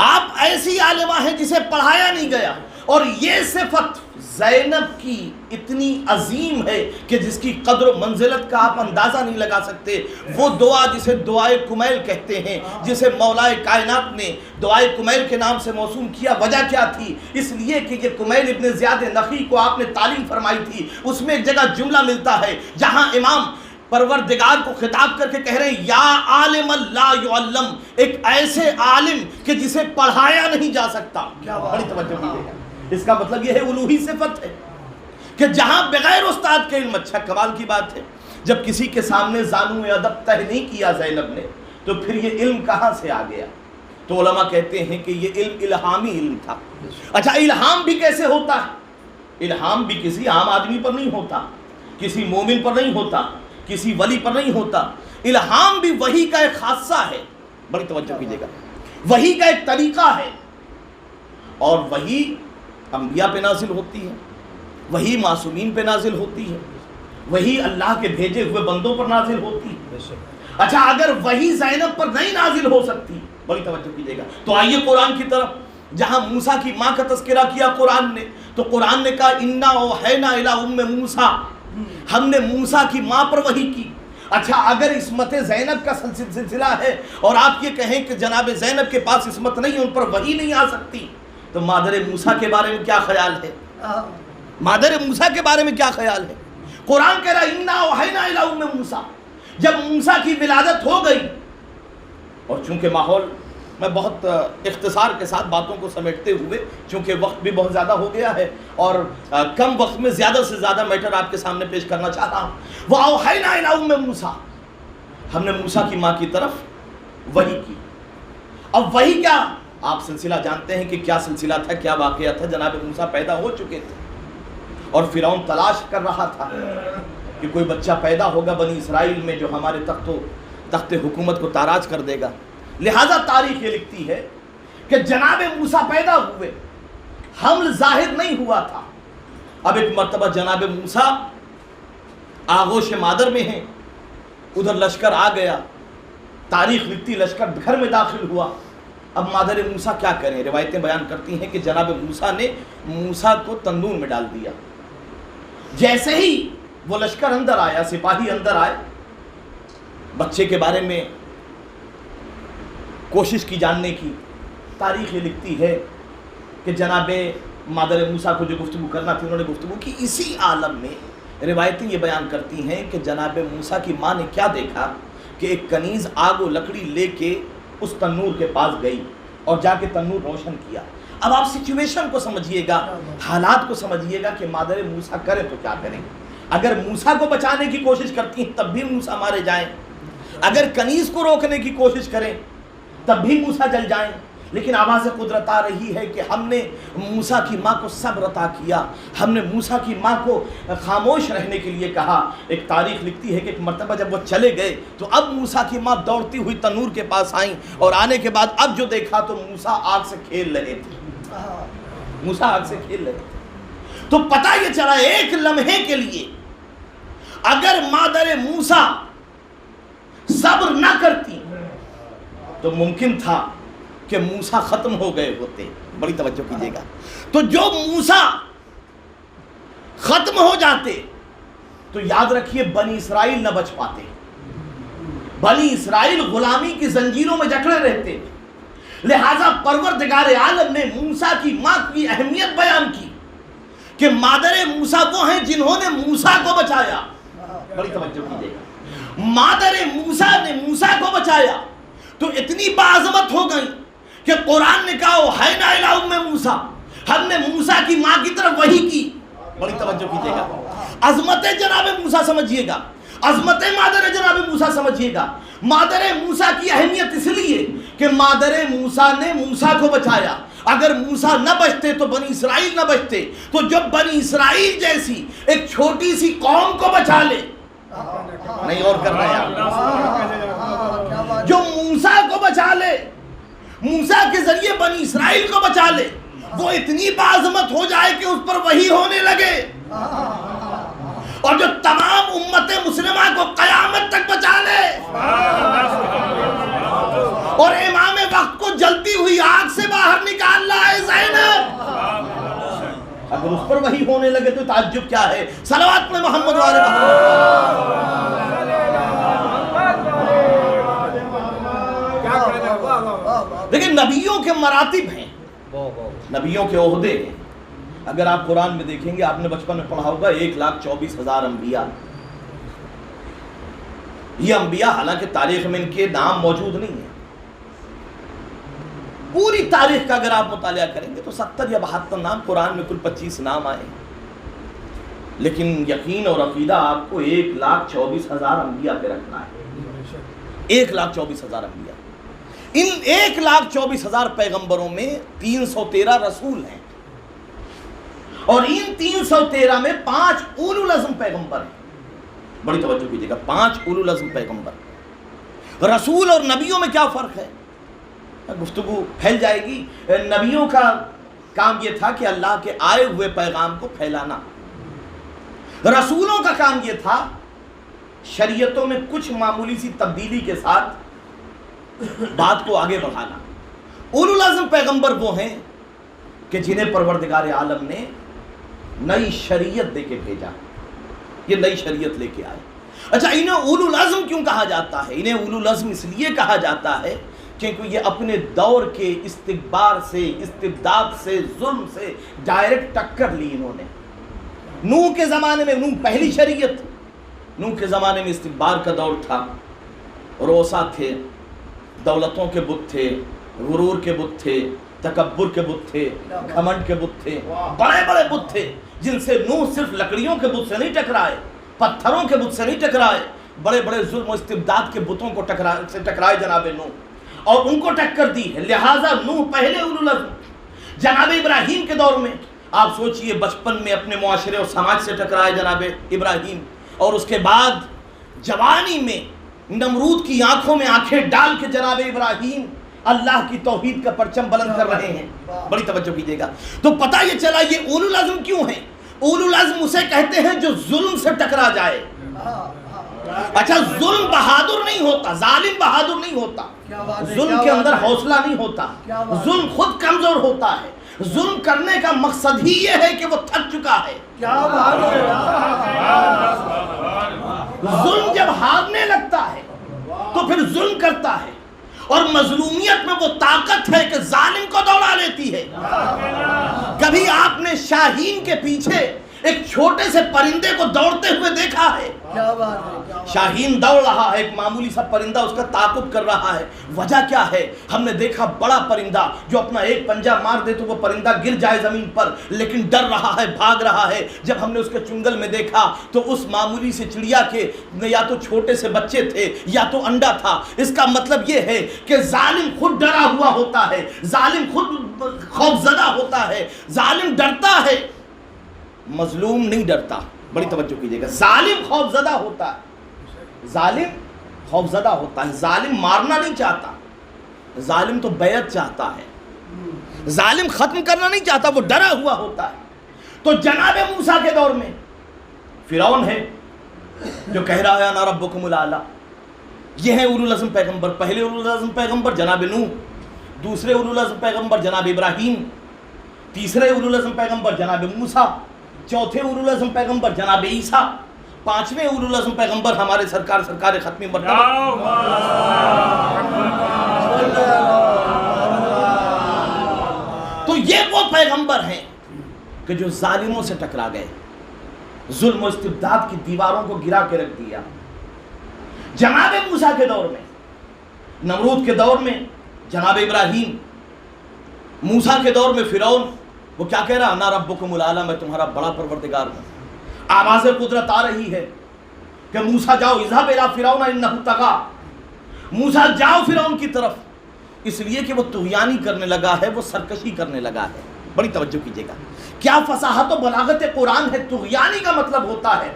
آپ ایسی عالمہ ہیں جسے پڑھایا نہیں گیا. اور یہ صفت زینب کی اتنی عظیم ہے کہ جس کی قدر و منزلت کا آپ اندازہ نہیں لگا سکتے. وہ دعا جسے دعائے کمیل کہتے ہیں، جسے مولا کائنات نے دعائے کمیل کے نام سے موسوم کیا، وجہ کیا تھی؟ اس لیے کہ یہ کمیل ابن زیاد نخعی کو آپ نے تعلیم فرمائی تھی. اس میں ایک جگہ جملہ ملتا ہے جہاں امام پروردگار کو خطاب کر کے کہہ رہے ہیں یا عالم لا یعلم، ایک ایسے عالم کہ جسے پڑھایا نہیں جا سکتا. بڑی توجہ کیجیے گا، اس کا مطلب یہ ہے الوہی صفت ہے کہ جہاں بغیر استاد کے علم. اچھا کمال کی بات ہے، جب کسی کے سامنے زانو ادب طے نہیں کیا زینب نے تو پھر یہ علم کہاں سے آ گیا؟ تو علماء کہتے ہیں کہ یہ علم الہامی علم تھا. اچھا الہام بھی کیسے ہوتا ہے؟ الہام بھی کسی عام آدمی پر نہیں ہوتا، کسی مومن پر نہیں ہوتا، کسی ولی پر نہیں ہوتا. الہام بھی وحی کا ایک خاصہ ہے. بڑی توجہ کیجیے گا، وحی کا ایک طریقہ ہے، اور وحی انبیاء پہ نازل ہوتی ہے، وہی معصومین پہ نازل ہوتی ہے، وہی اللہ کے بھیجے ہوئے بندوں پر نازل ہوتی ہے. اچھا اگر وہی زینب پر نہیں نازل ہو سکتی، بڑی توجہ کیجیے گا، تو آئیے قرآن کی طرف. جہاں موسیٰ کی ماں کا تذکرہ کیا قرآن نے، تو قرآن نے کہا انا اوحینا الی ام موسیٰ، ہم نے موسیٰ کی ماں پر وحی کی. اچھا اگر عصمت زینب کا سلسلہ ہے اور آپ یہ کہیں کہ جناب زینب کے پاس عصمت نہیں، ان پر وحی نہیں آ سکتی، تو مادر موسیٰ کے بارے میں کیا خیال ہے؟ مادر موسیٰ کے بارے میں کیا خیال ہے؟ قرآن کہہ رہا انا اوحینا الی ام موسیٰ. جب موسیٰ کی ولادت ہو گئی، اور چونکہ ماحول میں بہت اختصار کے ساتھ باتوں کو سمیٹتے ہوئے، چونکہ وقت بھی بہت زیادہ ہو گیا ہے اور کم وقت میں زیادہ سے زیادہ میٹر آپ کے سامنے پیش کرنا چاہ رہا ہوں. وَأَوْحَيْنَا إِلَىٰ أُمِّ مُوسَىٰ، ہم نے موسیٰ کی ماں کی طرف وحی کی. اب وحی کیا؟ آپ سلسلہ جانتے ہیں کہ کیا سلسلہ تھا، کیا واقعہ تھا. جناب موسیٰ پیدا ہو چکے تھے اور فرعون تلاش کر رہا تھا کہ کوئی بچہ پیدا ہوگا بنی اسرائیل میں جو ہمارے تخت حکومت کو تاراج کر دے گا. لہذا تاریخ یہ لکھتی ہے کہ جناب موسیٰ پیدا ہوئے، حمل ظاہر نہیں ہوا تھا. اب ایک مرتبہ جناب موسیٰ آغوش مادر میں ہیں، ادھر لشکر آ گیا. تاریخ لکھتی لشکر گھر میں داخل ہوا. اب مادر موسیٰ کیا کریں؟ روایتیں بیان کرتی ہیں کہ جناب موسیٰ نے موسیٰ کو تندور میں ڈال دیا. جیسے ہی وہ لشکر اندر آیا، سپاہی اندر آئے بچے کے بارے میں کوشش کی جاننے کی، تاریخ یہ لکھتی ہے کہ جناب مادر موسیٰ کو جو گفتگو کرنا تھی انہوں نے گفتگو کی اسی عالم میں۔ روایتیں یہ بیان کرتی ہیں کہ جناب موسیٰ کی ماں نے کیا دیکھا کہ ایک کنیز آگ و لکڑی لے کے اس تنور کے پاس گئی اور جا کے تنور روشن کیا۔ اب آپ سچویشن کو سمجھیے گا، حالات کو سمجھیے گا کہ مادر موسیٰ کرے تو کیا کریں۔ اگر موسیٰ کو بچانے کی کوشش کرتی ہیں تب بھی موسیٰ مارے جائیں، اگر کنیز کو روکنے کی کوشش کریں تب بھی موسیٰ جل جائیں۔ لیکن آواز قدرت آ رہی ہے کہ ہم نے موسیٰ کی ماں کو صبر عطا کیا، ہم نے موسیٰ کی ماں کو خاموش رہنے کے لیے کہا۔ ایک تاریخ لکھتی ہے کہ ایک مرتبہ جب وہ چلے گئے تو اب موسیٰ کی ماں دوڑتی ہوئی تنور کے پاس آئیں، اور آنے کے بعد اب جو دیکھا تو موسیٰ آگ سے کھیل رہے تھے، موسیٰ آگ سے کھیل رہے تھے۔ تو پتہ یہ چلا ایک لمحے کے لیے اگر مادر موسیٰ صبر نہ کرتی تو ممکن تھا کہ موسیٰ ختم ہو گئے ہوتے۔ بڑی توجہ کیجیے گا۔ تو جو موسیٰ ختم ہو جاتے تو یاد رکھیے بنی اسرائیل نہ بچ پاتے، بنی اسرائیل غلامی کی زنجیروں میں جکڑے رہتے۔ لہٰذا پروردگار عالم نے موسیٰ کی ماں کی اہمیت بیان کی کہ مادر موسیٰ وہ ہیں جنہوں نے موسیٰ کو بچایا۔ بڑی توجہ کیجیے گا۔ مادر موسیٰ نے موسیٰ کو بچایا تو اتنی باعظمت ہو گئی کہ قرآن نے کہا اوحینا الی ام موسیٰ، ہم نے موسیٰ کی ماں کی طرف وحی کی۔ بڑی توجہ کیجیے گا۔ عظمت جناب موسیٰ سمجھیے گا، عظمت مادر جناب موسیٰ سمجھیے گا۔ مادر موسیٰ کی اہمیت اس لیے کہ مادر موسیٰ نے موسیٰ کو بچایا۔ اگر موسیٰ نہ بچتے تو بنی اسرائیل نہ بچتے۔ تو جب بنی اسرائیل جیسی ایک چھوٹی سی قوم کو بچا لے، نہیں اور کر رہے ہیں، جو موسیٰ کو بچا لے، موسیٰ کے ذریعے بنی اسرائیل کو بچا لے، وہ اتنی باعظمت ہو جائے کہ اس پر وحی ہونے لگے، اور جو تمام امت مسلمہ کو قیامت تک بچا لے، اور امام وقت کو جلتی ہوئی آگ سے باہر نکال لائے زینب، اگر اس پر وحی ہونے لگے تو تعجب کیا ہے۔ صلوات پڑھیں محمد والے محمد۔ لیکن نبیوں کے مراتب ہیں، نبیوں کے عہدے ہیں۔ اگر آپ قرآن میں دیکھیں گے، آپ نے بچپن میں پڑھا ہوگا 1,24,000 انبیاء۔ یہ انبیاء حالانکہ تاریخ میں ان کے نام موجود نہیں ہیں، پوری تاریخ کا اگر آپ مطالعہ کریں گے تو 70 یا 72 نام، قرآن میں کل 25 نام آئے، لیکن یقین اور عقیدہ آپ کو 1,24,000 انبیاء پہ رکھنا ہے۔ 1,24,000 انبیاء، ان 1,24,000 پیغمبروں میں 313 رسول ہیں، اور ان 313 میں 5 اولو العزم پیغمبر ہیں۔ بڑی توجہ کیجیے گا، 5 اولو العزم پیغمبر۔ رسول اور نبیوں میں کیا فرق ہے؟ گفتگو پھیل جائے گی۔ نبیوں کا کام یہ تھا کہ اللہ کے آئے ہوئے پیغام کو پھیلانا، رسولوں کا کام یہ تھا شریعتوں میں کچھ معمولی سی تبدیلی کے ساتھ بات کو آگے بڑھانا۔ اولو العزم پیغمبر وہ ہیں کہ جنہیں پروردگار عالم نے نئی شریعت دے کے بھیجا، یہ نئی شریعت لے کے آئے۔ اچھا، انہیں اولو العزم کیوں کہا جاتا ہے؟ انہیں اولو العزم اس لیے کہا جاتا ہے کیونکہ یہ اپنے دور کے استکبار سے، استبداد سے، ظلم سے ڈائریکٹ ٹکر لی انہوں نے۔ نوح کے زمانے میں، نوح پہلی شریعت، نوح کے زمانے میں استکبار کا دور تھا، روسا تھے، دولتوں کے بت تھے، غرور کے بت تھے، تکبر کے بت تھے، گھمنڈ کے بت تھے، بڑے بڑے بت تھے جن سے نوح صرف لکڑیوں کے بت سے نہیں ٹکرائے، پتھروں کے بت سے نہیں ٹکرائے، بڑے بڑے ظلم و استبداد کے بتوں کو ٹکرائے جناب نوح، اور ان کو ٹکر دی ہے۔ لہٰذا نوح پہلے اولو العزم۔ جناب ابراہیم کے دور میں آپ سوچئے، بچپن میں اپنے معاشرے اور سماج سے ٹکرائے جناب ابراہیم، اور اس کے بعد جوانی میں نمرود کی آنکھوں میں آنکھیں ڈال کے جناب ابراہیم اللہ کی توحید کا پرچم بلند کر رہے ہیں۔ بڑی توجہ کیجیے گا۔ تو پتہ یہ چلا یہ اولو العزم کیوں ہیں؟ اولو العزم اسے کہتے ہیں جو ظلم سے ٹکرا جائے۔ اچھا، ظلم بہادر نہیں ہوتا، ظالم بہادر نہیں ہوتا، ظلم کے اندر حوصلہ نہیں ہوتا، ظلم خود کمزور ہوتا ہے۔ ظلم کرنے کا مقصد ہی یہ ہے کہ وہ تھک چکا ہے۔ ظلم جب ہارنے لگتا ہے تو پھر ظلم کرتا ہے، اور مظلومیت میں وہ طاقت ہے کہ ظالم کو دوڑا لیتی ہے۔ کبھی آپ نے شاہین کے پیچھے ایک چھوٹے سے پرندے کو دوڑتے ہوئے دیکھا ہے؟ شاہین دوڑ رہا ہے، ایک معمولی سا پرندہ اس کا تعاقب کر رہا ہے، وجہ کیا ہے؟ ہم نے دیکھا بڑا پرندہ جو اپنا ایک پنجہ مار دے تو وہ پرندہ گر جائے زمین پر، لیکن ڈر رہا ہے، بھاگ رہا ہے۔ جب ہم نے اس کے چنگل میں دیکھا تو اس معمولی سے چڑیا کے یا تو چھوٹے سے بچے تھے یا تو انڈا تھا۔ اس کا مطلب یہ ہے کہ ظالم خود ڈرا ہوا ہوتا ہے، ظالم خود خوفزدہ ہوتا ہے، ظالم ڈرتا ہے، مظلوم نہیں ڈرتا۔ بڑی توجہ کیجئے گا، ظالم خوفزدہ ہوتا ہے، ظالم خوفزدہ ہوتا ہے، ظالم مارنا نہیں چاہتا، ظالم تو بیعت چاہتا ہے، ظالم ختم کرنا نہیں چاہتا، وہ ڈرا ہوا ہوتا ہے۔ تو جناب موسیٰ کے دور میں فرعون ہے جو کہہ رہا ہے انا ربکم الاعلی۔ یہ ہیں اولو العزم پیغمبر، پہلے اولو العزم پیغمبر جناب نوح، دوسرے اولو العزم پیغمبر جناب ابراہیم، تیسرے اولو العزم پیغمبر جناب موسیٰ، چوتھے اولو العزم پیغمبر جناب عیسیٰ، پانچویں اولو العزم پیغمبر ہمارے سرکار ختمی مرتبہ۔ تو یہ وہ پیغمبر ہیں کہ جو ظالموں سے ٹکرا گئے، ظلم و استبداد کی دیواروں کو گرا کے رکھ دیا۔ جناب موسیٰ کے دور میں، نمرود کے دور میں جناب ابراہیم، موسیٰ کے دور میں فرعون، وہ کیا کہہ رہا؟ انا ربکم الاعلی، میں تمہارا بڑا پروردگار ہوں۔ آواز قدرت آ رہی ہے کہ موسیٰ جاؤ، اذهب الی فرعون انہ طغی، موسیٰ جاؤ فرعون کی طرف، اس لیے کہ وہ طغیانی کرنے لگا ہے، وہ سرکشی کرنے لگا ہے۔ بڑی توجہ کیجئے گا، کیا فصاحت و بلاغت قرآن ہے۔ طغیانی کا مطلب ہوتا ہے،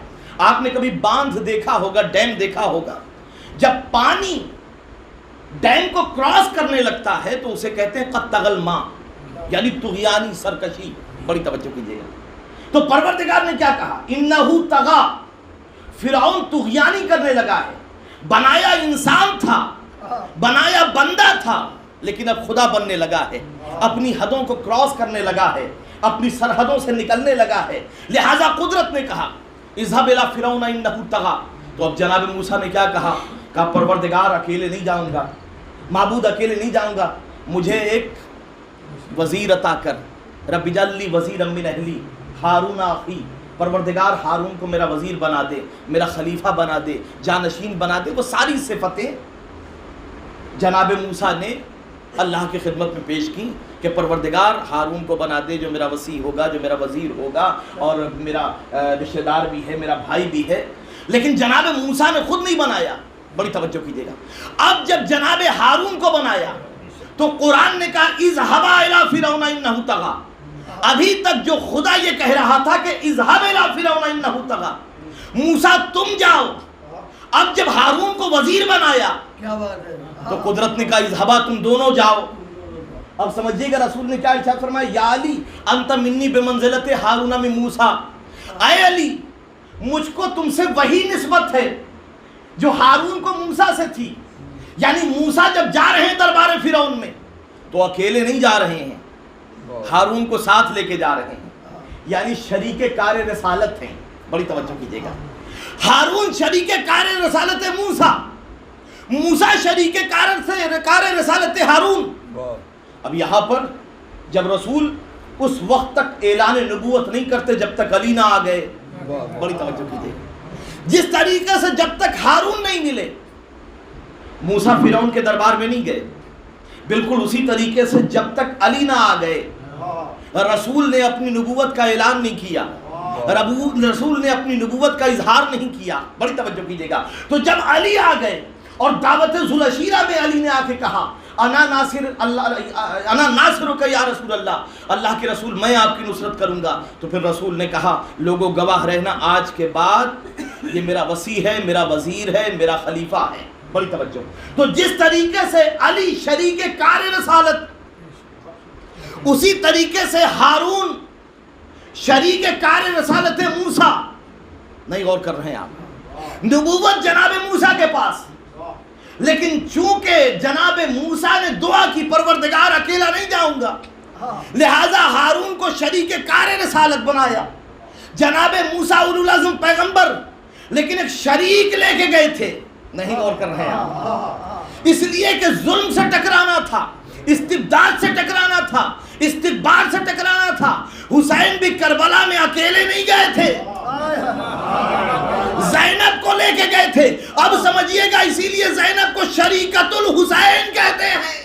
آپ نے کبھی باندھ دیکھا ہوگا، ڈیم دیکھا ہوگا، جب پانی ڈیم کو کراس کرنے لگتا ہے تو اسے کہتے ہیں قد طغى الماء، یعنی طغیانی، سرکشی۔ بڑی توجہ کیجئے گا، تو پروردگار نے کیا کہا؟ انہو طغی، فرعون طغیانی کرنے لگا ہے، بنایا انسان تھا، بنایا بندہ تھا، لیکن اب خدا بننے لگا ہے، اپنی حدوں کو کراس کرنے لگا ہے، اپنی سرحدوں سے نکلنے لگا ہے۔ لہٰذا قدرت نے کہا اذهب الی فرعون انہ طغی۔ تو اب جناب موسیٰ نے کیا کہا؟ کہا پروردگار اکیلے نہیں جاؤں گا، معبود اکیلے نہیں جاؤں گا، مجھے ایک وزیر عطا کر، رب اجعل لی وزیرا من اہلی ہارون اخی، پروردگار ہارون کو میرا وزیر بنا دے، میرا خلیفہ بنا دے، جانشین بنا دے۔ وہ ساری صفتیں جناب موسیٰ نے اللہ کی خدمت میں پیش کی کہ پروردگار ہارون کو بنا دے جو میرا وصی ہوگا، جو میرا وزیر ہوگا، اور میرا رشتہ دار بھی ہے، میرا بھائی بھی ہے۔ لیکن جناب موسیٰ نے خود نہیں بنایا۔ بڑی توجہ کیجئے گا، اب جب جناب ہارون کو بنایا تو قرآن نے کہا اذهب الی فرعون انہ طغی۔ ابھی تک جو خدا یہ کہہ رہا تھا کہ اذهب الی فرعون انہ طغی، موسیٰ تم جاؤ، اب جب ہارون کو وزیر بنایا تو قدرت نے کہا اذهبا، تم دونوں جاؤ۔ اب سمجھیے گا رسول نے کیا ارشاد فرمایا؟ یا علی انت منی بمنزلت ہارون من موسیٰ، اے علی مجھ کو تم سے وہی نسبت ہے جو ہارون کو موسیٰ سے تھی۔ یعنی موسیٰ جب جا رہے ہیں دربار فرعون میں تو اکیلے نہیں جا رہے ہیں، ہارون کو ساتھ لے کے جا رہے ہیں، یعنی شریک کار رسالت ہیں۔ بڑی توجہ کیجئے گا، ہارون شریک کار رسالت موسیٰ، موسیٰ شریک کار رسالت ہارون۔ اب یہاں پر جب رسول اس وقت تک اعلان نبوت نہیں کرتے جب تک علی نہ آ گئے۔ بڑی توجہ کیجئے گا، جس طریقے سے جب تک ہارون نہیں ملے موسیٰ فرعون کے دربار میں نہیں گئے، بالکل اسی طریقے سے جب تک علی نہ آ گئے رسول نے اپنی نبوت کا اعلان نہیں کیا، رسول نے اپنی نبوت کا اظہار نہیں کیا۔ بڑی توجہ کیجئے گا، تو جب علی آ گئے اور دعوت ذوالعشیرہ میں علی نے آ کے کہا انا ناصرک یا رسول اللہ، اللہ کے رسول میں آپ کی نصرت کروں گا، تو پھر رسول نے کہا لوگوں گواہ رہنا آج کے بعد یہ میرا وصی ہے، میرا وزیر ہے، میرا خلیفہ ہے۔ بڑی توجہ، تو جس طریقے سے علی شریک کار رسالت، اسی طریقے سے ہارون شریک کار رسالت موسیٰ۔ نہیں غور کر رہے ہیں آپ؟ نبوت جناب موسیٰ کے پاس، لیکن چونکہ جناب موسیٰ نے دعا کی پروردگار اکیلا نہیں جاؤں گا، لہٰذا ہارون کو شریک کار رسالت بنایا۔ جناب موسیٰ اولو العزم پیغمبر، لیکن ایک شریک لے کے گئے تھے نہیں غور کر رہے ہیں؟ اس لیے کہ ظلم سے ٹکرانا تھا، استبداد سے ٹکرانا تھا، استکبار سے ٹکرانا تھا۔ حسین بھی کربلا میں اکیلے نہیں گئے تھے، زینب کو لے کے گئے تھے۔ اب سمجھیے گا، اسی لیے زینب کو شریکت الحسین کہتے ہیں۔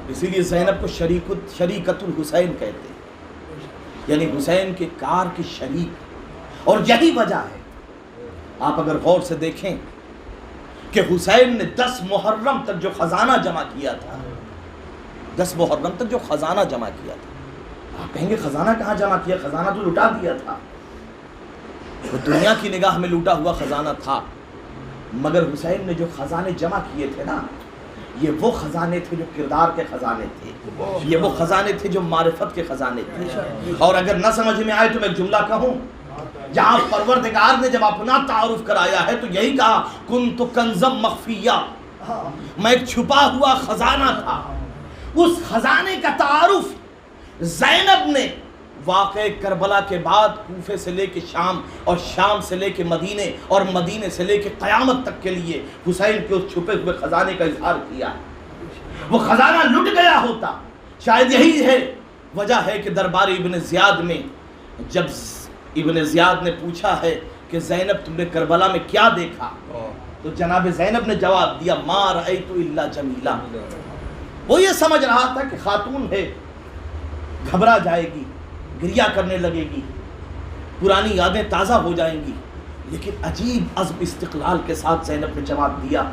اسی لیے زینب کو شریکت الحسین کہتے ہیں، یعنی حسین کے کار کی شریک۔ اور یہی وجہ ہے، آپ اگر غور سے دیکھیں کہ حسین نے 10 محرم تک جو خزانہ جمع کیا تھا، 10 محرم تک جو خزانہ جمع کیا تھا، آپ کہیں گے خزانہ کہاں جمع کیا؟ خزانہ تو لٹا دیا تھا۔ وہ دنیا کی نگاہ میں لوٹا ہوا خزانہ تھا، مگر حسین نے جو خزانے جمع کیے تھے نا، یہ وہ خزانے تھے جو کردار کے خزانے تھے، یہ وہ خزانے تھے جو معرفت کے خزانے تھے۔ اور اگر نہ سمجھ میں آئے تو میں ایک جملہ کہوں، جہاں پروردگار نے جب اپنا تعارف کرایا ہے تو یہی کہا، کنت کنزم مخفیہ، میں ایک چھپا ہوا خزانہ تھا۔ اس خزانے کا تعارف زینب نے واقع کربلا کے بعد کوفے سے لے کے شام، اور شام سے لے کے مدینے، اور مدینے سے لے کے قیامت تک کے لیے حسین کے اس چھپے ہوئے خزانے کا اظہار کیا ہے۔ وہ خزانہ لٹ گیا ہوتا، شاید یہی ہے وجہ ہے کہ دربار ابن زیاد میں جب ابن زیاد نے پوچھا ہے کہ زینب تم نے کربلا میں کیا دیکھا، تو جناب زینب نے جواب دیا، ما رأیت الا جمیلا۔ وہ یہ سمجھ رہا تھا کہ خاتون ہے، گھبرا جائے گی، گریہ کرنے لگے گی، پرانی یادیں تازہ ہو جائیں گی، لیکن عجیب عزم استقلال کے ساتھ زینب نے جواب دیا،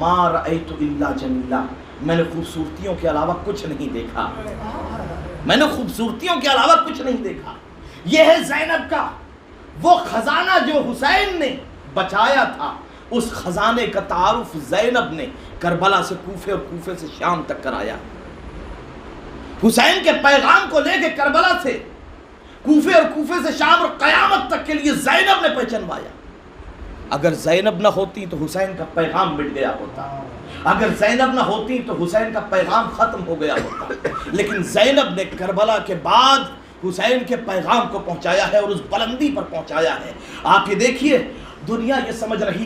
ما رأیت الا جمیلا، میں نے خوبصورتیوں کے علاوہ کچھ نہیں دیکھا، میں نے خوبصورتیوں کے علاوہ کچھ نہیں دیکھا۔ یہ ہے زینب کا وہ خزانہ جو حسین نے بچایا تھا۔ اس خزانے کا تعارف زینب نے کربلا سے کوفے اور کوفے سے شام تک کرایا۔ حسین کے پیغام کو لے کے کربلا سے کوفے اور کوفے سے شام اور قیامت تک کے لیے زینب نے پہچنوایا۔ اگر زینب نہ ہوتی تو حسین کا پیغام مٹ گیا ہوتا، اگر زینب نہ ہوتی تو حسین کا پیغام ختم ہو گیا ہوتا، لیکن زینب نے کربلا کے بعد حسین کے پیغام کو پہنچایا ہے اور اس بلندی پر پہنچایا ہے۔ آپ یہ دیکھیے، دنیا یہ سمجھ رہی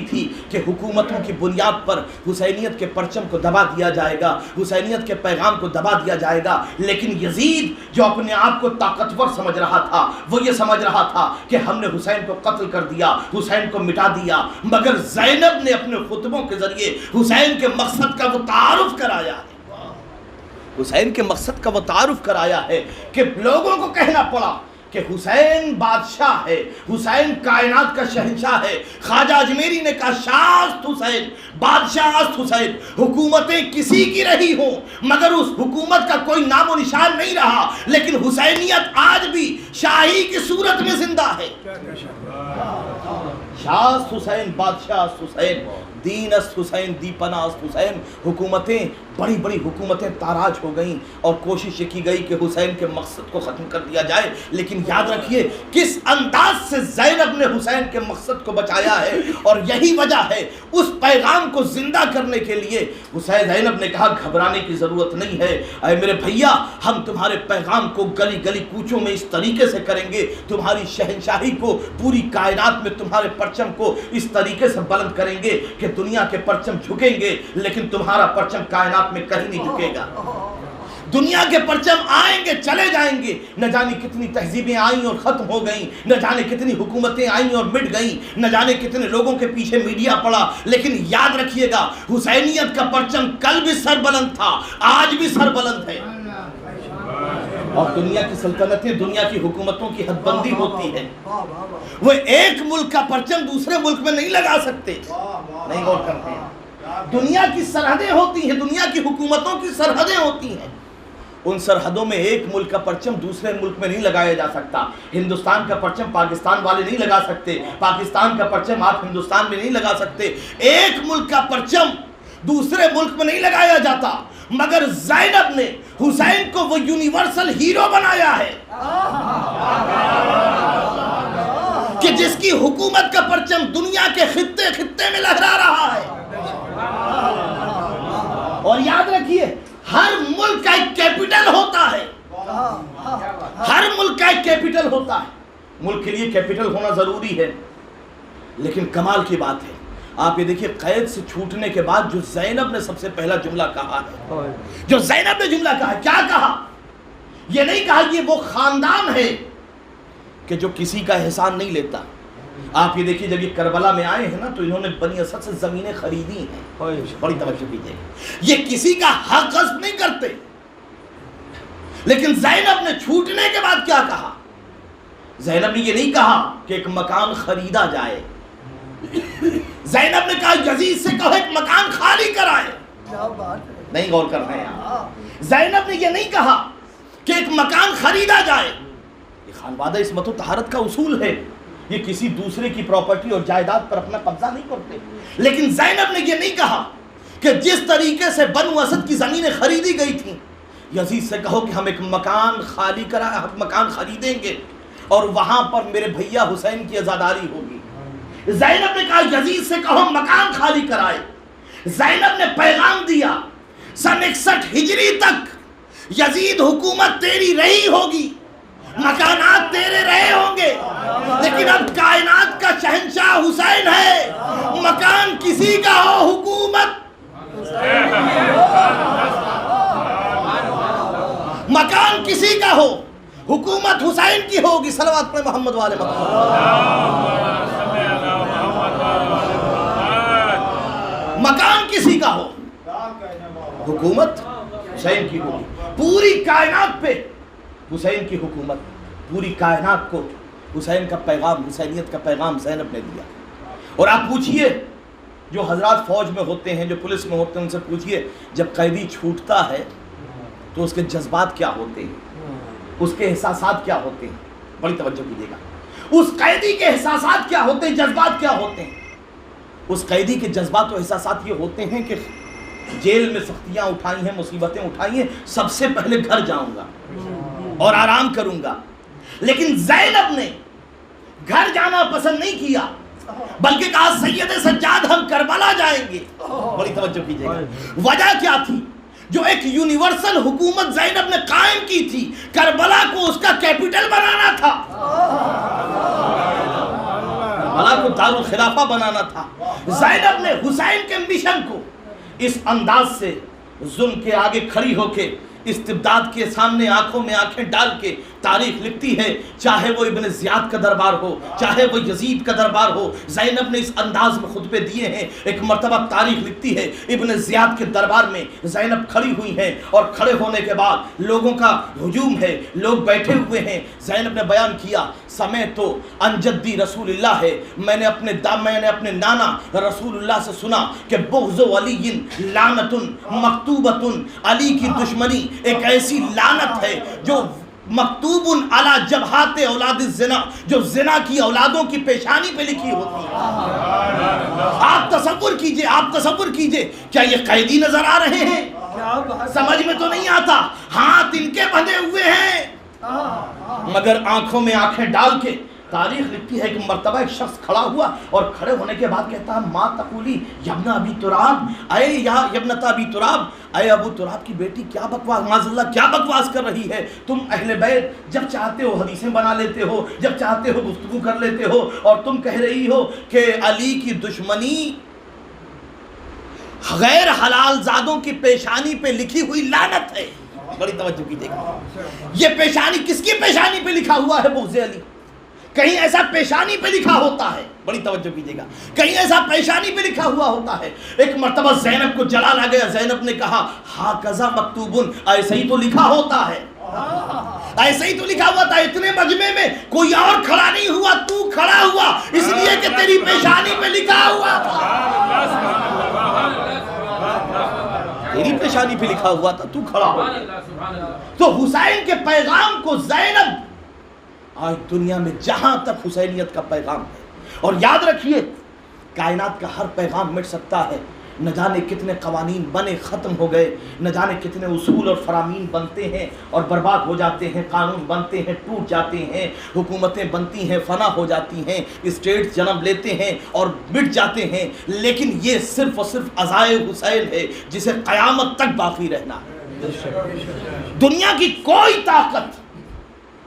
تھی کہ حکومتوں کی بنیاد پر حسینیت کے پرچم کو دبا دیا جائے گا، حسینیت کے پیغام کو دبا دیا جائے گا، لیکن یزید جو اپنے آپ کو طاقتور سمجھ رہا تھا، وہ یہ سمجھ رہا تھا کہ ہم نے حسین کو قتل کر دیا، حسین کو مٹا دیا، مگر زینب نے اپنے خطبوں کے ذریعے حسین کے مقصد کا وہ تعارف کرایا ہے، حسین کے مقصد کا وہ تعارف کرایا ہے کہ لوگوں کو کہنا پڑا کہ حسین بادشاہ ہے، حسین کائنات کا شہنشاہ ہے۔ خواجہ اجمیری نے کہا، شاست حسین، بادشاہست حسین، حکومتیں کسی کی رہی ہوں مگر اس حکومت کا کوئی نام و نشان نہیں رہا، لیکن حسینیت آج بھی شاہی کی صورت میں زندہ ہے۔ شاست حسین، بادشاہست حسین، دین است حسین، دیپنا است حسین۔ حکومتیں، بڑی بڑی حکومتیں تاراج ہو گئیں اور کوشش یہ کی گئی کہ حسین کے مقصد کو ختم کر دیا جائے، لیکن یاد رکھیے کس انداز سے زینب نے حسین کے مقصد کو بچایا ہے، اور یہی وجہ ہے اس پیغام کو زندہ کرنے کے لیے زینب نے کہا، گھبرانے کی ضرورت نہیں ہے، اے میرے بھیا، ہم تمہارے پیغام کو گلی گلی کوچوں میں اس طریقے سے کریں گے، تمہاری شہنشاہی کو پوری کائنات میں تمہارے پرچم کو اس طریقے سے بلند کریں گے کہ دنیا کے پرچم جھکیں گے لیکن تمہارا پرچم کائنات میں کہیں نہیں جھکے گا۔ دنیا کے پرچم آئیں گے چلے جائیں گے، نہ جانے کتنی تہذیبیں آئیں اور ختم ہو گئیں، نہ جانے کتنی حکومتیں آئیں اور مٹ گئیں، نہ جانے کتنے لوگوں کے پیچھے میڈیا پڑا، لیکن یاد رکھیے گا حسینیت کا پرچم کل بھی سر بلند تھا، آج بھی سر بلند ہے۔ اور دنیا کی سلطنتیں، دنیا کی حکومتوں کی حد بندی ہوتی ہے، وہ ایک ملک کا پرچم دوسرے ملک میں نہیں لگا سکتے، نہیں غور کرتے ہیں۔ دنیا کی سرحدیں ہوتی ہیں، دنیا کی حکومتوں کی سرحدیں ہوتی ہیں، ان سرحدوں میں ایک ملک کا پرچم دوسرے ملک میں نہیں لگایا جا سکتا۔ ہندوستان کا پرچم پاکستان والے نہیں لگا سکتے، پاکستان کا پرچم آپ ہندوستان میں نہیں لگا سکتے۔ ایک ملک کا پرچم دوسرے ملک میں نہیں لگایا جاتا، مگر زینب نے حسین کو وہ یونیورسل ہیرو بنایا ہے کہ جس کی حکومت کا پرچم دنیا کے خطے خطے میں لہرا رہا ہے۔ اور یاد رکھیے، ہر ملک کا ایک کیپٹل ہوتا ہے، ہر ملک کا ایک کیپٹل ہوتا ہے، ملک کے لیے کیپٹل ہونا ضروری ہے، لیکن کمال کی بات ہے آپ یہ دیکھیے قید سے چھوٹنے کے بعد جو زینب نے سب سے پہلا جملہ کہا ہے، جو زینب نے جملہ کہا ہے، کیا کہا؟ یہ نہیں کہا کہ وہ خاندان ہے کہ جو کسی کا احسان نہیں لیتا۔ آپ یہ دیکھیے جب یہ کربلا میں آئے ہیں نا تو انہوں نے بنی اسد سے زمینیں خریدی ہیں، بڑی توجہ کیجیے، یہ کسی کا حق غصب نہیں کرتے، لیکن زینب نے چھوٹنے کے بعد کیا کہا؟ زینب نے یہ نہیں کہا کہ ایک مکان خریدا جائے، زینب نے کہا یزید سے کہو ایک مکان خالی کرائے۔ نہیں غور کر رہے ہیں، زینب نے یہ نہیں کہا کہ ایک مکان خریدا جائے، یہ خانوادہ عصمت و طہارت کا اصول ہے، یہ کسی دوسرے کی پراپرٹی اور جائیداد پر اپنا قبضہ نہیں کرتے، لیکن زینب نے یہ نہیں کہا کہ جس طریقے سے بنو اسد کی زمینیں خریدی گئی تھیں یزید سے کہو کہ ہم ایک مکان خالی کرائیں، ہم مکان خریدیں گے اور وہاں پر میرے بھیا حسین کی عزاداری ہوگی۔ زینب نے کہا یزید سے کہو مکان خالی کرائے۔ زینب نے پیغام دیا سن 61 ہجری تک یزید حکومت تیری رہی ہوگی، مکانات تیرے رہے ہوں گے، لیکن اب کائنات کا شہنشاہ حسین ہے، مکان کسی کا ہو حکومت مکان کسی کا ہو حکومت حسین کی ہوگی۔ صلوات پڑھیں محمد والے مکان کسی کا ہو حکومت حسین کی ہوگی، پوری کائنات پہ حسین کی حکومت، پوری کائنات کو حسین کا پیغام، حسینیت کا پیغام زینب نے دیا۔ اور آپ پوچھئے جو حضرات فوج میں ہوتے ہیں، جو پولیس میں ہوتے ہیں، ان سے پوچھئے جب قیدی چھوٹتا ہے تو اس کے جذبات کیا ہوتے ہیں، اس کے احساسات کیا ہوتے ہیں، بڑی توجہ کیجیے گا، اس قیدی کے احساسات کیا ہوتے ہیں، جذبات کیا ہوتے ہیں۔ اس قیدی کے جذبات و احساسات یہ ہوتے ہیں کہ جیل میں سختیاں اٹھائی ہیں، مصیبتیں اٹھائی ہیں، سب سے پہلے گھر جاؤں گا اور آرام کروں گا، لیکن زینب نے گھر جانا پسند نہیں کیا، بلکہ کہا سید سجاد ہم کربلا جائیں گے۔ بڑی توجہ کیجیے گا، وجہ کیا تھی؟ جو ایک یونیورسل حکومت زینب نے قائم کی تھی، کربلا کو اس کا کیپٹل بنانا تھا، کربلا کو دار الخلافہ بنانا تھا۔ زینب نے حسین کے مشن کو اس انداز سے ظلم کے آگے کھڑی ہو کے، استبداد کے سامنے آنکھوں میں آنکھیں ڈال کے تاریخ لکھتی ہے، چاہے وہ ابن زیاد کا دربار ہو، چاہے وہ یزید کا دربار ہو، زینب نے اس انداز میں خطبے دیے ہیں۔ ایک مرتبہ تاریخ لکھتی ہے ابن زیاد کے دربار میں زینب کھڑی ہوئی ہیں اور کھڑے ہونے کے بعد لوگوں کا ہجوم ہے، لوگ بیٹھے ہوئے ہیں، زینب نے بیان کیا سمے تو انجدی رسول اللہ ہے، میں نے اپنے نانا رسول اللہ سے سنا کہ بغض علی لعنت مکتوبۃ، علی کی دشمنی ایک ایسی لعنت ہے جو مکتوب علی جبہات اولاد الزنا، جو زنا کی اولادوں کی پیشانی پہ لکھی ہوتی ہے۔ آپ تصور کیجئے کیا یہ قیدی نظر آ رہے ہیں؟ سمجھ میں تو نہیں آتا، ہاتھ ان کے بندھے ہوئے ہیں، مگر آنکھوں میں آنکھیں ڈال کے تاریخ لکھتی ہے کہ مرتبہ ایک شخص کھڑا ہوا اور کھڑے ہونے کے بعد کہتا ہے ما تقولی یا ابن ابی تراب، اے یا ابنۃ ابی تراب، اے ابو تراب کی بیٹی کیا بکواس، معاذ اللہ کیا بکواس کر رہی ہے، تم اہل بیت جب چاہتے ہو حدیثیں بنا لیتے ہو، جب چاہتے ہو گفتگو کر لیتے ہو، اور تم کہہ رہی ہو کہ علی کی دشمنی غیر حلال زادوں کی پیشانی پہ لکھی ہوئی لعنت ہے۔ بڑی توجہ کیجیے گا، یہ پیشانی کس کی پیشانی پہ لکھا ہوا ہے؟ بغض علی۔ کہیں ایسا پیشانی پہ لکھا ہوتا ہے، بڑی توجہ کیجیے گا، کہیں ایسا پیشانی پہ لکھا ہوا ہوتا ہے۔ ایک مرتبہ زینب کو جلال آ گیا، زینب نے کہا ہاکذا مکتوبن، ایسے ہی تو لکھا ہوتا ہے، ایسے ہی تو لکھا ہوا تھا، اتنے مجمع میں کوئی اور کھڑا نہیں ہوا، تو کھڑا ہوا اس لیے کہ تیری پیشانی پہ لکھا ہوا تھا، تیری پیشانی پہ لکھا ہوا تھا، تو کھڑا ہوا۔ تو حسین کے پیغام کو زینب آج دنیا میں جہاں تک حسینیت کا پیغام ہے، اور یاد رکھیے کائنات کا ہر پیغام مٹ سکتا ہے، نہ جانے کتنے قوانین بنے ختم ہو گئے، نہ جانے کتنے اصول اور فرامین بنتے ہیں اور برباد ہو جاتے ہیں، قانون بنتے ہیں ٹوٹ جاتے ہیں، حکومتیں بنتی ہیں فنا ہو جاتی ہیں، اسٹیٹس جنم لیتے ہیں اور مٹ جاتے ہیں، لیکن یہ صرف اور صرف عزائے حسین ہے جسے قیامت تک باقی رہنا ہے۔ دنیا کی کوئی طاقت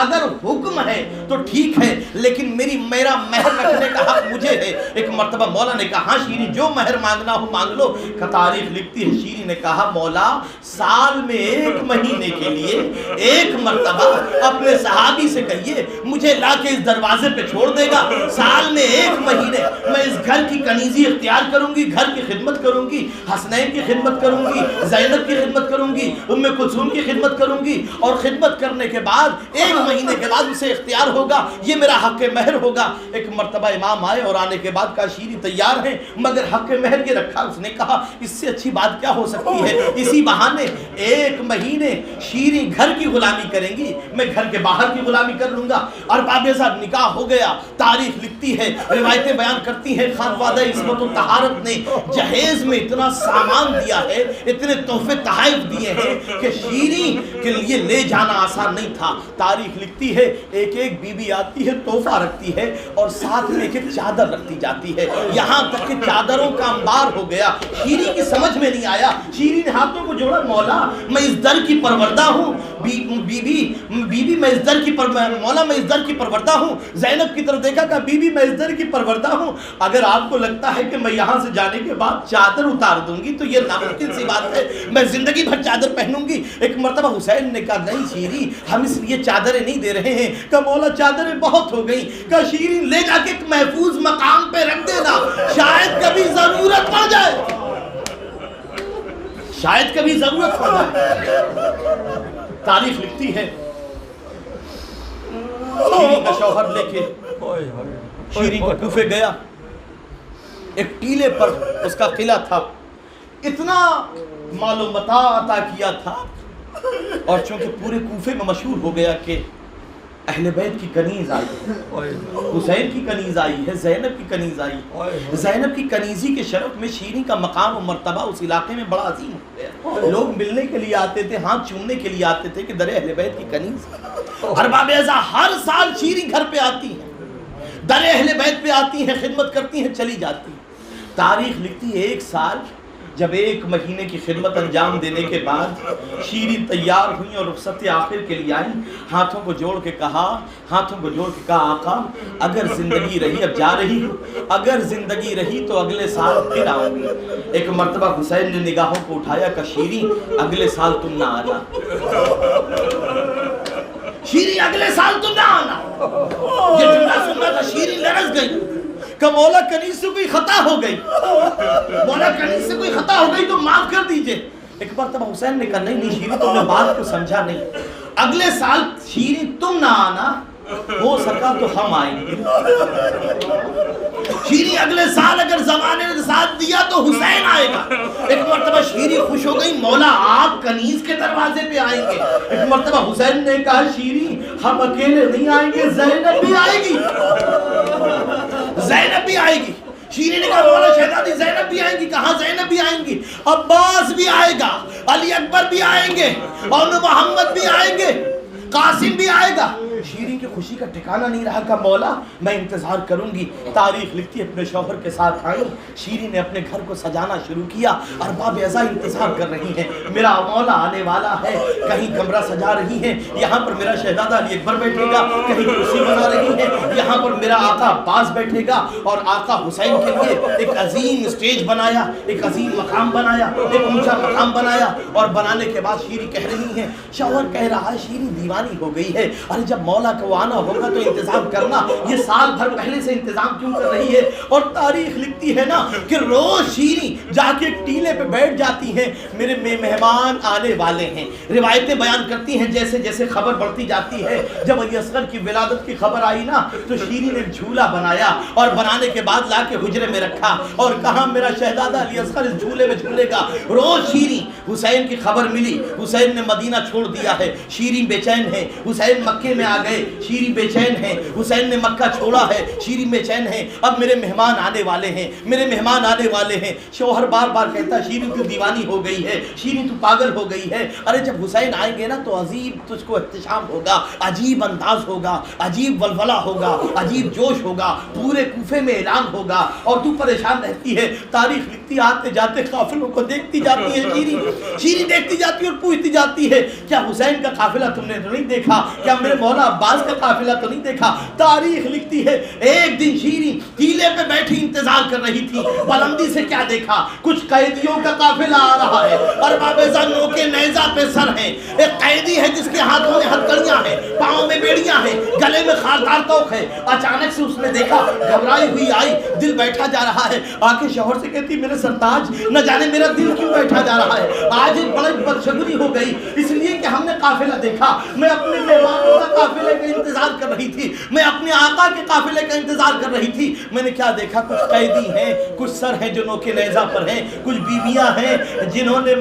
اگر حکم ہے تو ٹھیک ہے، لیکن میرا مہر رکھنے کا حق مجھے ہے۔ ایک مرتبہ مولا نے کہا ہاں شیریں جو مہر مانگنا ہو مانگ لو۔ تاریخ لکھتی ہے شیریں نے کہا مولا سال میں 1 مہینے کے لیے ایک مرتبہ اپنے صحابی سے کہیے مجھے لا کے اس دروازے پہ چھوڑ دے گا، سال میں 1 مہینے میں اس گھر کی کنیزی اختیار کروں گی، گھر کی خدمت کروں گی، حسنین کی خدمت کروں گی، زینب کی خدمت کروں گی، ام کلثوم کی خدمت کروں گی، اور خدمت کرنے کے بعد 1 مہینے کے بعد اسے اختیار ہوگا، یہ میرا حق مہر ہوگا۔ ایک مرتبہ امام آئے اور آنے کے بعد کہا شیریں تیار ہیں مگر حق مہر یہ رکھا۔ اس نے کہا اس سے اچھی بات کیا ہو سکتی ہے، اسی بہانے 1 مہینے شیریں گھر کی غلامی کریں گی، میں گھر کے باہر کی غلامی کر لوں گا۔ اور بابے صاحب نکاح ہو گیا۔ تاریخ لکھتی ہے، روایتیں بیان کرتی ہیں خانوادہ عصمت و طہارت نے جہیز میں اتنا سامان دیا ہے، اتنے تحفے تحائف دیے ہیں کہ شیریں کے لیے لے جانا آسان نہیں تھا۔ تاریخ لکھتی ہے ایک ایک بیوی آتی ہے تحفہ رکھتی ہے اور ساتھ میں ایک ایک چادر رکھتی جاتی ہے، یہاں تک کہ چادروں کا انبار ہو گیا۔ شیریں کی سمجھ میں نہیں آیا، شیریں نے ہاتھوں کو جوڑا مولا میں اس در کی پروردہ ہوں، بیوی میں اس در کی مولا میں اس در کی پروردہ ہوں۔ زینب کی طرف دیکھا کہ بیوی میں اس در کی پروردہ ہوں، اگر آپ کو لگتا ہے کہ میں یہاں سے جانے کے بعد چادر اتار دوں گی تو یہ ناممکن سی بات ہے، میں زندگی بھر چادر پہنوں گی۔ ایک مرتبہ حسین نے کہا نہیں شیریں ہم اس لیے چادریں نہیں دے رہے ہیں، کہ مولا چادریں بہت ہو گئی، کہ شیریں لے جا کے ایک محفوظ مقام پہ رکھ دینا، شاید کبھی ضرورت پڑ جائے، شاید کبھی ضرورت پڑ جائے۔ تاریخ لکھتی ہے شیریں کا شوہر لے کے شیریں کو کوفے گیا، ایک ٹیلے پر اس کا قلعہ تھا، اتنا مال و متاع عطا کیا تھا، اور چونکہ پورے کوفے میں مشہور ہو گیا کہ اہل بیت کی کنیز آئی ہے، حسین کی کنیز آئی ہے، زینب کی کنیز آئی ہے۔ زینب کی کنیزی کے شرف میں شیریں کا مقام و مرتبہ اس علاقے میں بڑا عظیم ہو گیا، لوگ ملنے کے لیے آتے تھے، ہاتھ چومنے کے لیے آتے تھے کہ در اہل بیت کی کنیز۔ ارباب اعزاء ہر سال شیریں گھر پہ آتی ہیں، در اہل بیت پہ آتی ہیں، خدمت کرتی ہیں، چلی جاتی ہیں۔ تاریخ لکھتی ہے ایک سال جب 1 مہینے کی خدمت انجام دینے کے بعد شیریں تیار ہوئیں اور رخصت آخر کے لیے آئیں، ہاتھوں کو جوڑ کے کہا آقا اگر زندگی رہی، اب جا رہی ہوں، اگر زندگی رہی تو اگلے سال پھر آؤں گی۔ ایک مرتبہ حسین نے نگاہوں کو اٹھایا کہ شیریں اگلے سال تم نہ آنا، شیریں اگلے سال تم نہ آنا۔ یہ جملہ سننا تھا، شیریں لرز گئی کہ مولا کنیز سے کوئی خطا ہو گئی، مولا کنیز سے کوئی خطا ہو گئی تو معاف کر دیجئے۔ ایک مرتبہ حسین نے کہا نہیں شیریں تم نے بات کو سمجھا نہیں، اگلے سال شیریں تم نہ آنا، ہو سکا تو ہم آئیں گے۔ شیریں اگلے سال اگر زمانے نے ساتھ دیا تو حسین آئے گا۔ ایک مرتبہ شیریں خوش ہو گئی، مولا آپ کنیز کے دروازے پہ آئیں گے۔ ایک مرتبہ حسین نے کہا شیریں ہم اکیلے نہیں آئیں گے، زینب بھی آئے گی، زینب بھی آئے گی۔ شیریں نے کہا مولا شہزادی زینب بھی آئیں گی، کہاں زینب بھی آئیں گی، عباس بھی آئے گا، علی اکبر بھی آئیں گے، اور محمد بھی آئیں گے، قاسم بھی آئے گا۔ شیریں کی خوشی کا ٹھکانہ نہیں رہا کہ مولا میں انتظار کروں گی۔ تاریخ لکھتی ہے اپنے شوہر کے ساتھ آئی، شیریں نے اپنے گھر کو سجانا شروع کیا، ارباب اعزاء انتظار کر رہی ہیں میرا مولا آنے والا ہے، کہیں کمرہ سجا رہی ہیں، یہاں پر میرا شہزادہ علی اکبر بیٹھے گا، کہیں کرسی بنا رہی ہیں، یہاں پر میرا آقا عباس بیٹھے گا، اور آقا حسین کے لیے ایک عظیم اسٹیج بنایا، ایک عظیم مقام بنایا، ایک اونچا مقام بنایا، اور بنانے کے بعد شیریں کہہ رہی ہیں، شوہر کہہ رہا ہے شیریں دیوانی ہو گئی ہے، ارے جب مولا کو آنا ہوگا تو انتظام کرنا، یہ سال بھر پہلے سے انتظام کیوں کر رہی ہے؟ اور تاریخ لکھتی ہے نا کہ روز شیریں جا کے ایک ٹیلے پہ بیٹھ جاتی ہیں، میرے مہمان آنے والے ہیں۔ روایتیں بیان کرتی ہیں جیسے جیسے خبر بڑھتی جاتی ہے، جب علی اصغر کی ولادت کی خبر آئی نا تو شیریں نے جھولا بنایا، اور بنانے کے بعد لا کے حجرے میں رکھا، اور کہا میرا شہزادہ علی اصغر اس جھولے میں جھولے گا۔ روز شیریں، حسین کی خبر ملی، حسین نے مدینہ چھوڑ دیا ہے، شیریں بے چین ہے، حسین مکے میں آ گئے، شیریں بے چین ہے، حسین نے مکہ چھوڑا ہے، شیریں بے چین ہے، اب میرے مہمان آنے والے ہیں، میرے مہمان آنے والے ہیں۔ شوہر بار بار کہتا شیریں تو دیوانی ہو گئی ہے، شیریں تو پاگل ہو گئی ہے، ارے جب حسین آئیں گے نا تو عجیب تجھ کو احتشام ہوگا، عجیب انداز ہوگا، عجیب ولولہ ہوگا، عجیب جوش ہوگا، پورے کوفے میں اعلان ہوگا، اور تو پریشان رہتی ہے۔ تاریخ لکھتی آتے جاتے قافلوں کو دیکھتی جاتی ہے، شیریں دیکھتی جاتی ہے اور پوچھتی جاتی ہے کیا حسین کا قافلہ تم نے تو نہیں دیکھا، کیا میرے مولا عباس کا قافلہ تو نہیں دیکھا. تاریخ لکھتی ہے ایک دن شیریں ٹیلے پہ بیٹھی انتظار کر رہی تھی. بلندی سے کیا دیکھا؟ کچھ قیدیوں کا قافلہ آ رہا ہے. ارباب زنوں کے نیزہ پہ سر ہیں. ایک قیدی ہے جس کے ہاتھوں میں ہتھکڑیاں ہیں, پاؤں میں بیڑیاں ہیں, گلے میں خاردار توق ہے. اچانک سے اس نے دیکھا, گھبرائی ہوئی آئی, دل بیٹھا جا رہا ہے. آ کے شوہر سے کہتی میرے سرتاج نہ جانے میرا دل کیوں بیٹھا جا رہا ہے. آج ایک بڑی بدشگونی ہو گئی اس لیے کہ ہم نے قافلہ دیکھا. میں اپنے مہمانوں کا قافلے کا انتظار کر رہی تھی, میں اپنے آقا کے قافلے کا انتظار کر رہی تھی. میں نے کیا دیکھا؟ کچھ قیدی ہیں, کچھ سر ہیں جو نوکے نیزہ پر ہیں, کچھ بیویاں ہیں جنہوں نے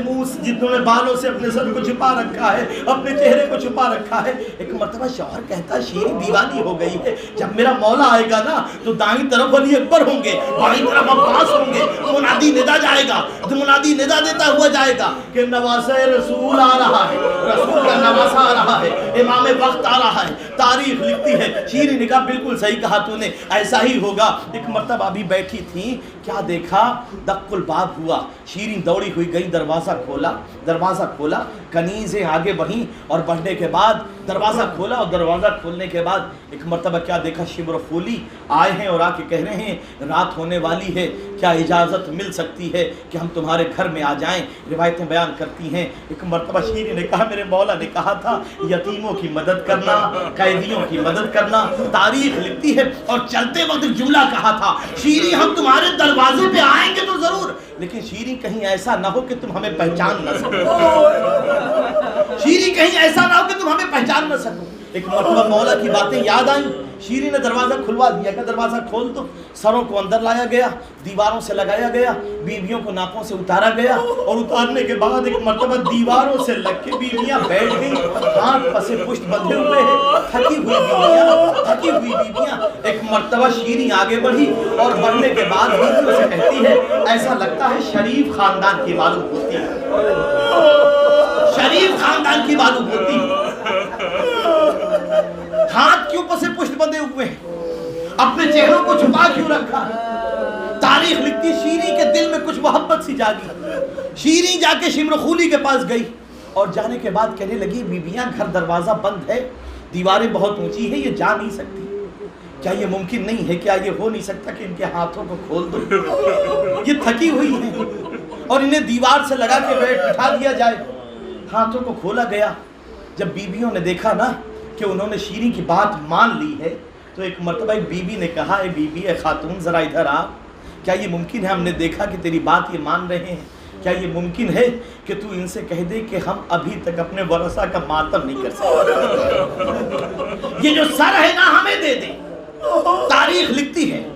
بالوں سے اپنے سر کو چھپا رکھا ہے, اپنے چہرے کو چھپا رکھا ہے. ایک مرتبہ شوہر کہتا شیریں دیوانی ہو گئی ہے, جب میرا مولا آئے گا نا تو دائیں طرف علی اکبر ہوں گے, بائیں طرف عباس ہوں گے. منادی ندا جائے گا, منادی ندا دیتا ہوا جائے گا کہ نواسہ رسول آ رہا ہے, رسول کا نواسہ آ رہا ہے, امام وقت آ رہا ہے. تاریخ لکھتی ہے شیریں نے کہا بالکل صحیح کہا تو نے, ایسا ہی ہوگا. ایک مرتبہ ابھی بیٹھی تھی, کیا دیکھا؟ دق الباب ہوا. شیریں دوڑی ہوئی گئی, دروازہ کھولا. کنیزیں آگے بڑھیں اور بڑھنے کے بعد دروازہ کھولا, اور دروازہ کھولنے کے بعد ایک مرتبہ کیا دیکھا؟ شمر و خولی آئے ہیں اور آ کے کہہ رہے ہیں رات ہونے والی ہے, کیا اجازت مل سکتی ہے کہ ہم تمہارے گھر میں آ جائیں؟ روایتیں بیان کرتی ہیں ایک مرتبہ شیریں نے کہا میرے مولا نے کہا تھا یتیموں کی مدد کرنا, قیدیوں کی مدد کرنا. تاریخ لکھتی ہے اور چلتے وقت جملہ کہا تھا شیریں ہم تمہارے دروازے پہ آئیں گے تو ضرور, لیکن شیریں کہیں ایسا نہ ہو کہ تم ہمیں پہچان نہ سکو. شیریں کہیں ایسا نہ ہو کہ تم ہمیں پہچان نہ سکو. ایک مرتبہ مولا کی باتیں یاد آئیں, شیریں نے دروازہ کھلوا دیا کہ دروازہ کھول دو. سروں کو اندر لایا گیا, دیواروں سے لگایا گیا, بیویوں کو ناکوں سے اتارا گیا, اور اتارنے کے بعد ایک مرتبہ دیواروں سے لگ کے بیویاں بیٹھ گئیں, ہاتھ پسے پشت بندھے ہوئے ہیں, تھکی ہوئی بیویاں. ایک مرتبہ شیریں آگے بڑھی اور بڑھنے کے بعد بیویوں سے کہتی ہے ایسا لگتا ہے شریف خاندان کی معلوم ہوتی ہے, شریف خاندان کی معلوم ہوتی ہے. ہاتھ کیوں پسے پشت بندھے ہوئے ہیں, اپنے چہروں کو چھپا کیوں رکھا ہے؟ تاریخ لکھتی شیریں کے دل میں کچھ محبت سی جاگی. شیریں جا کے شمر خولی کے پاس گئی اور جانے کے بعد کہنے لگی بیویاں گھر دروازہ بند ہے, دیواریں بہت اونچی ہے, یہ جا نہیں سکتی. کیا یہ ممکن نہیں ہے, کیا یہ ہو نہیں سکتا کہ ان کے ہاتھوں کو کھول دو؟ یہ تھکی ہوئی ہیں اور انہیں دیوار سے لگا کے بٹھا دیا جائے. ہاتھوں کو کھولا گیا. جب بیویوں نے دیکھا نا کہ انہوں نے شیریں کی بات مان لی ہے تو ایک مرتبہ ایک بیوی نے کہا اے بیوی, اے خاتون ذرا ادھر آ, کیا یہ ممکن ہے, ہم نے دیکھا کہ تیری بات یہ مان رہے ہیں, کیا یہ ممکن ہے کہ تو ان سے کہہ دے کہ ہم ابھی تک اپنے ورثہ کا ماتم نہیں کر سکتے, یہ جو سر ہے نا ہمیں دے دیں. تاریخ لکھتی ہے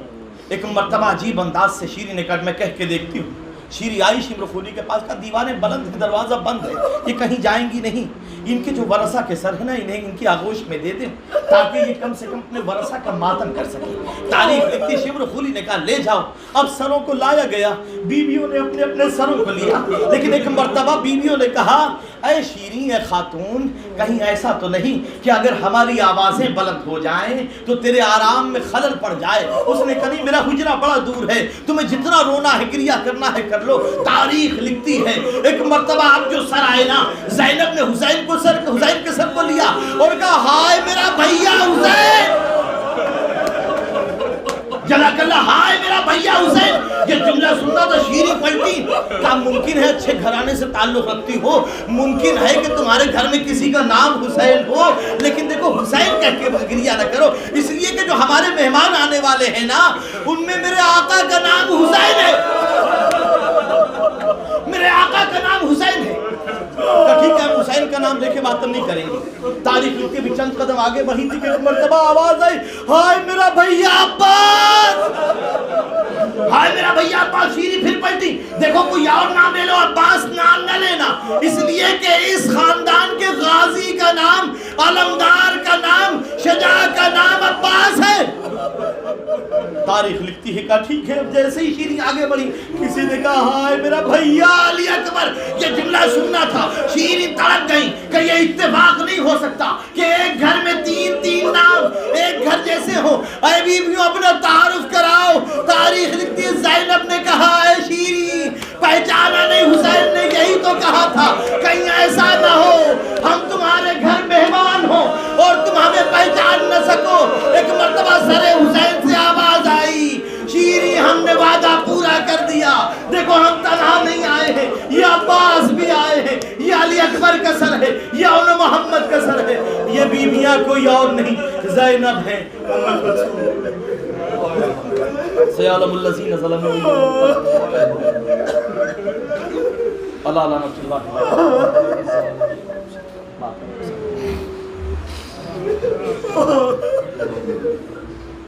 ایک مرتبہ عجیب انداز سے شیریں نے کہا میں کہہ کے دیکھتی ہوں. شیریں آئی شمر خولی کے پاس, کا دیواریں بلند ہیں, دروازہ بند ہے, یہ کہیں جائیں گی نہیں. ان کے جو ورثہ کے سر ہے نا انہیں ان کی آغوش میں دے دیں تاکہ یہ کم سے کم اپنے ورثہ کا ماتم کر سکے. تاریخ لکھتی شمر خولی نے کہا لے جاؤ. اب سروں کو لایا گیا, بیویوں نے اپنے اپنے سروں کو لیا, لیکن ایک مرتبہ بیویوں نے کہا اے شیریں, اے خاتون, کہیں ایسا تو نہیں کہ اگر ہماری آوازیں بلند ہو جائیں تو تیرے آرام میں خلل پڑ جائے؟ اس نے کہا نہیں, میرا حجرہ بڑا دور ہے, تمہیں جتنا رونا ہے گریہ کرنا ہے کر لو. تاریخ لکھتی ہے ایک مرتبہ اب جو سر آئے نا, زینب نے حسین کے سر کو لیا اور کہا ہائے میرا بھیا حسین, جزاک اللہ, ہائے میرا بھیا حسین. یہ جملہ سنتا تو شیریں پلٹی. کیا ممکن ہے اچھے گھرانے سے تعلق رکھتی ہو, ممکن ہے کہ تمہارے گھر میں کسی کا نام حسین ہو, لیکن دیکھو حسین کہہ کے گریہ نہ کرو, اس لیے کہ جو ہمارے مہمان آنے والے ہیں نا ان میں میرے آقا کا نام حسین ہے, میرے آقا کا نام حسین ہے. ٹھیک ہے, حسین کا نام لے کے ماتم نہیں کریں گے. تاریخ لکھتی بھی چند قدم آگے بڑھی تھی کہ ایک مرتبہ آواز آئی ہائے میرا بھیا عباس, ہائے میرا بھیا عباس. شیریں پھر پلٹی. دیکھو کوئی اور نام لے لو, عباس نام نہ لینا, اس لیے کہ اس خاندان کے غازی کا نام, علمدار کا نام, شجاع کا نام عباس ہے. تاریخ لکھتی ہے کہا ٹھیک ہے. اب جیسے ہی شیریں آگے بڑھی کسی نے کہا ہائے میرا بھیا علی اکبر. یہ جملہ سننا تھا. شیریں تڑپ گئی کہ یہ اتفاق نہیں ہو سکتا کہ ایک گھر میں تین نام ایک گھر جیسے ہو. اے بیویوں اپنا تعارف کراؤ. تاریخ لکھتی ہے زینب نے کہا اے شیریں پہچانا نہیں, حسین نے یہی تو کہا تھا, کہیں ایسا نہ ہو ہم تمہارے گھر مہمان ہو اور تم ہمیں زینب ہے محمد رسول سیعلم الذین ظلموا اللہ لعنت اللہ